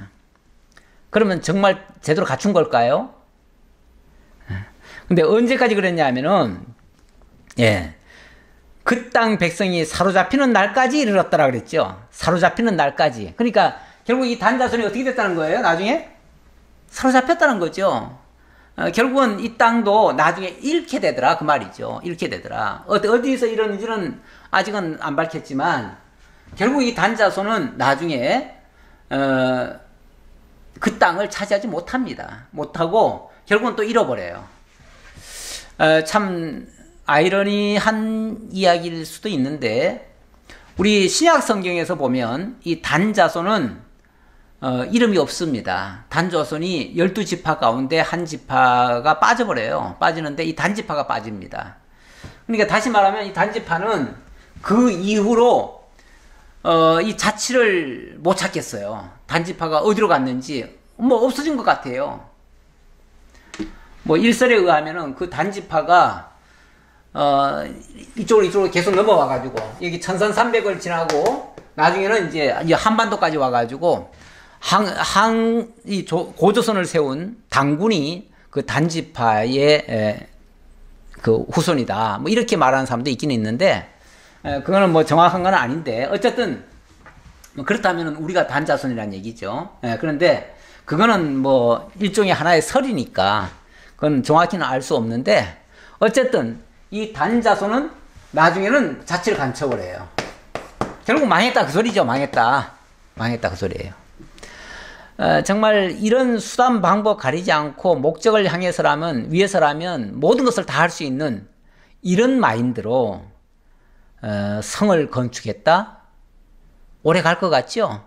그러면 정말 제대로 갖춘 걸까요? 근데 언제까지 그랬냐 하면은 그 땅 백성이 사로잡히는 날까지 이르렀더라 그랬죠. 사로잡히는 날까지. 그러니까 결국 이 단자손이 어떻게 됐다는 거예요? 나중에 사로잡혔다는 거죠. 결국은 이 땅도 나중에 잃게 되더라 그 말이죠. 잃게 되더라. 어디서 이러는지는 아직은 안 밝혔지만 결국 이 단자손은 나중에 그 땅을 차지하지 못합니다. 못하고 결국은 또 잃어버려요. 참 아이러니한 이야기일 수도 있는데 우리 신약 성경에서 보면 이 단자손은 이름이 없습니다. 단자손이 12지파 가운데 한 지파가 빠져버려요. 빠지는데 이 단지파가 빠집니다. 그러니까 다시 말하면 이 단지파는 그 이후로 이 자취를 못 찾겠어요. 단지파가 어디로 갔는지 뭐 없어진 것 같아요. 뭐 일설에 의하면은 그 단지파가 이쪽으로 계속 넘어와가지고 여기 1300을 지나고 나중에는 이제 한반도까지 와가지고 고조선을 세운 당군이 그 단지파의 그 후손이다. 뭐 이렇게 말하는 사람도 있긴 있는데 그거는 뭐 정확한 건 아닌데 어쨌든 그렇다면 우리가 단자손이라는 얘기죠. 그런데 그거는 뭐 일종의 하나의 설이니까 그건 정확히는 알 수 없는데 어쨌든 이 단자손은 나중에는 자취를 간척을 해요. 결국 망했다 그 소리죠. 망했다 그 소리예요. 정말 이런 수단 방법 가리지 않고 목적을 위해서라면 모든 것을 다 할 수 있는 이런 마인드로 성을 건축했다. 오래 갈 것 같죠?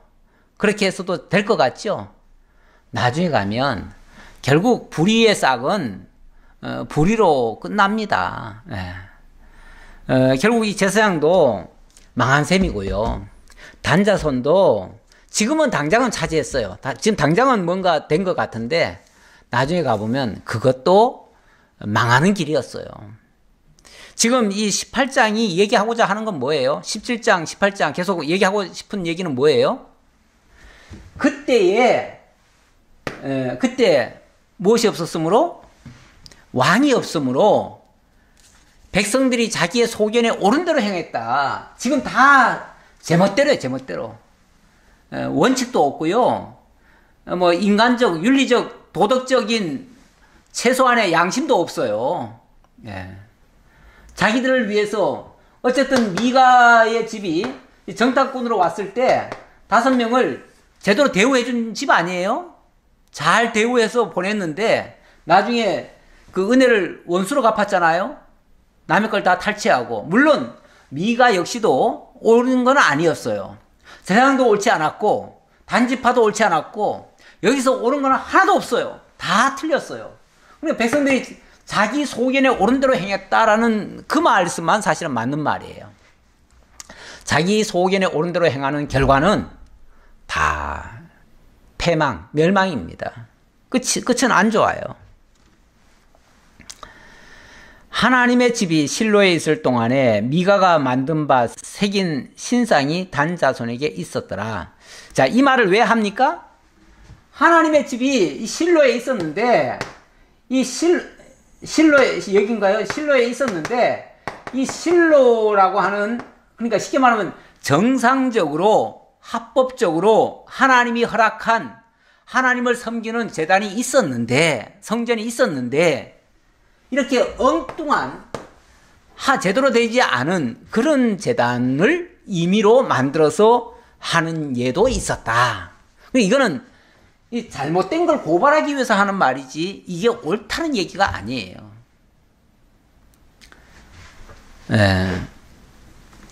그렇게 해서도 될 것 같죠? 나중에 가면 결국 불의의 싹은 불의로 끝납니다. 결국 이 제사장도 망한 셈이고요. 단자손도 지금은 당장은 차지했어요. 지금 당장은 뭔가 된 것 같은데 나중에 가보면 그것도 망하는 길이었어요. 지금 이 18장이 얘기하고자 하는 건 뭐예요? 17장, 18장 계속 얘기하고 싶은 얘기는 뭐예요? 그때 무엇이 없었으므로? 왕이 없으므로 백성들이 자기의 소견에 옳은 대로 행했다. 지금 다 제멋대로예요, 제멋대로. 원칙도 없고요. 뭐 인간적, 윤리적, 도덕적인 최소한의 양심도 없어요. 예. 자기들을 위해서 어쨌든 미가의 집이 정탐꾼으로 왔을 때 5명을 제대로 대우해 준 집 아니에요? 잘 대우해서 보냈는데 나중에 그 은혜를 원수로 갚았잖아요. 남의 걸 다 탈취하고. 물론 미가 역시도 옳은 건 아니었어요. 세상도 옳지 않았고 단지파도 옳지 않았고 여기서 옳은 건 하나도 없어요. 다 틀렸어요. 그러니까 백성들이 자기 소견에 옳은 대로 행했다라는 그 말씀만 사실은 맞는 말이에요. 자기 소견에 옳은 대로 행하는 결과는 다 패망, 멸망입니다. 끝은 안 좋아요. 하나님의 집이 실로에 있을 동안에 미가가 만든 바 새긴 신상이 단 자손에게 있었더라. 자, 이 말을 왜 합니까? 하나님의 집이 실로에 있었는데 이 실로에 여긴가요? 실로에 있었는데 이 실로라고 하는 그러니까 쉽게 말하면 정상적으로 합법적으로 하나님이 허락한 하나님을 섬기는 제단이 있었는데 성전이 있었는데 이렇게 엉뚱한 제대로 되지 않은 그런 제단을 임의로 만들어서 하는 예도 있었다. 이거는 잘못된 걸 고발하기 위해서 하는 말이지 이게 옳다는 얘기가 아니에요.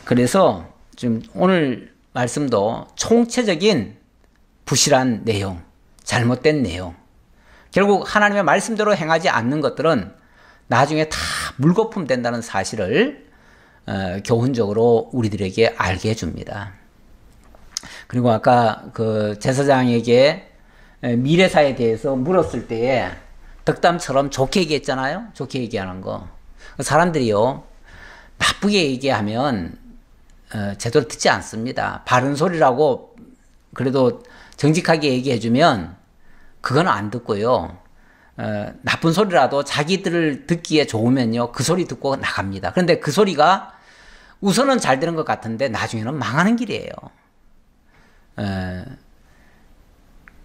그래서 지금 오늘 말씀도 총체적인 부실한 내용, 잘못된 내용, 결국 하나님의 말씀대로 행하지 않는 것들은 나중에 다 물거품 된다는 사실을 교훈적으로 우리들에게 알게 해줍니다. 그리고 아까 그 제사장에게 미래사에 대해서 물었을 때에 덕담처럼 좋게 얘기했잖아요. 좋게 얘기하는 거. 사람들이요 나쁘게 얘기하면 제대로 듣지 않습니다. 바른 소리라고 그래도 정직하게 얘기해주면 그건 안 듣고요. 나쁜 소리라도 자기들을 듣기에 좋으면요 그 소리 듣고 나갑니다. 그런데 그 소리가 우선은 잘 되는 것 같은데 나중에는 망하는 길이에요.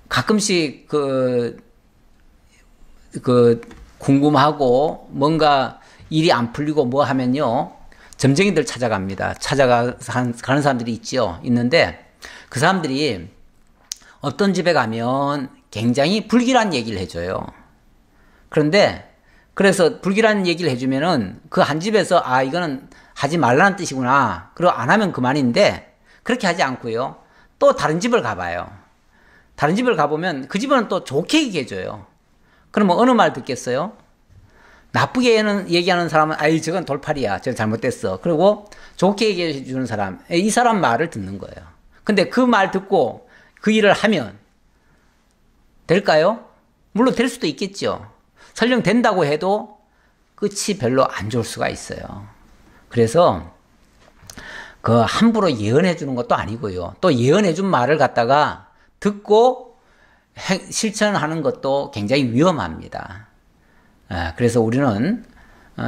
가끔씩 그 궁금하고 뭔가 일이 안 풀리고 뭐 하면요 점쟁이들 찾아갑니다. 가는 사람들이 있는데 그 사람들이 어떤 집에 가면 굉장히 불길한 얘기를 해줘요. 그런데 그래서 불길한 얘기를 해주면은 그 한 집에서 이거는 하지 말라는 뜻이구나. 그리고 안 하면 그만인데 그렇게 하지 않고요. 또 다른 집을 가봐요. 다른 집을 가보면 그 집은 또 좋게 얘기해줘요. 그러면 어느 말 듣겠어요? 나쁘게 얘기하는 사람은 저건 돌팔이야. 저건 잘못됐어. 그리고 좋게 얘기해주는 사람, 이 사람 말을 듣는 거예요. 근데 그 말 듣고 그 일을 하면 될까요? 물론 될 수도 있겠죠. 설령 된다고 해도 끝이 별로 안 좋을 수가 있어요. 그래서 그 함부로 예언해 주는 것도 아니고요. 또 예언해 준 말을 갖다가 듣고 실천하는 것도 굉장히 위험합니다. 그래서 우리는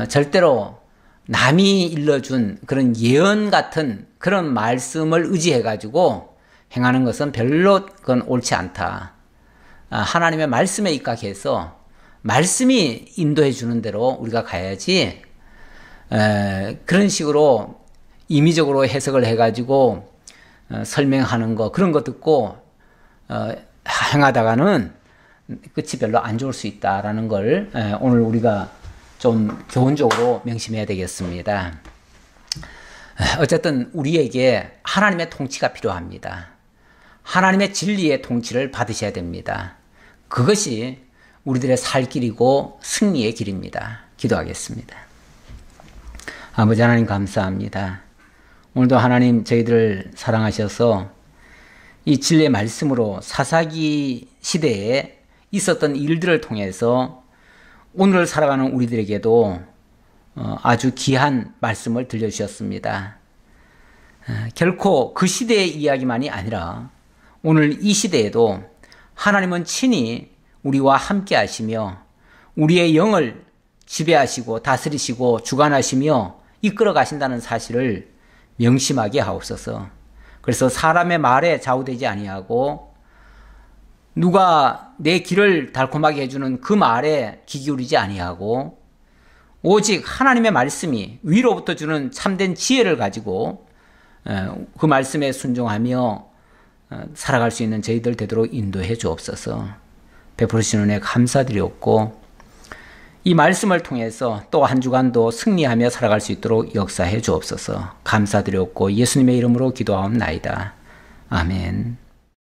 절대로 남이 일러준 그런 예언 같은 그런 말씀을 의지해 가지고 행하는 것은 별로 그건 옳지 않다. 하나님의 말씀에 입각해서 말씀이 인도해 주는 대로 우리가 가야지 그런 식으로 임의적으로 해석을 해가지고 설명하는 거 그런 거 듣고 행하다가는 끝이 별로 안 좋을 수 있다라는 걸 오늘 우리가 좀 교훈적으로 명심해야 되겠습니다. 어쨌든 우리에게 하나님의 통치가 필요합니다. 하나님의 진리의 통치를 받으셔야 됩니다. 그것이 우리들의 살 길이고 승리의 길입니다. 기도하겠습니다. 아버지 하나님 감사합니다. 오늘도 하나님 저희들을 사랑하셔서 이 진리의 말씀으로 사사기 시대에 있었던 일들을 통해서 오늘을 살아가는 우리들에게도 아주 귀한 말씀을 들려주셨습니다. 결코 그 시대의 이야기만이 아니라 오늘 이 시대에도 하나님은 친히 우리와 함께 하시며 우리의 영을 지배하시고 다스리시고 주관하시며 이끌어 가신다는 사실을 명심하게 하옵소서. 그래서 사람의 말에 좌우되지 아니하고 누가 내 길을 달콤하게 해주는 그 말에 귀 기울이지 아니하고 오직 하나님의 말씀이 위로부터 주는 참된 지혜를 가지고 그 말씀에 순종하며 살아갈 수 있는 저희들 되도록 인도해 주옵소서. 베푸시는 은혜 감사드리옵고 이 말씀을 통해서 또 한 주간도 승리하며 살아갈 수 있도록 역사해 주옵소서. 감사드리옵고 예수님의 이름으로 기도하옵나이다. 아멘.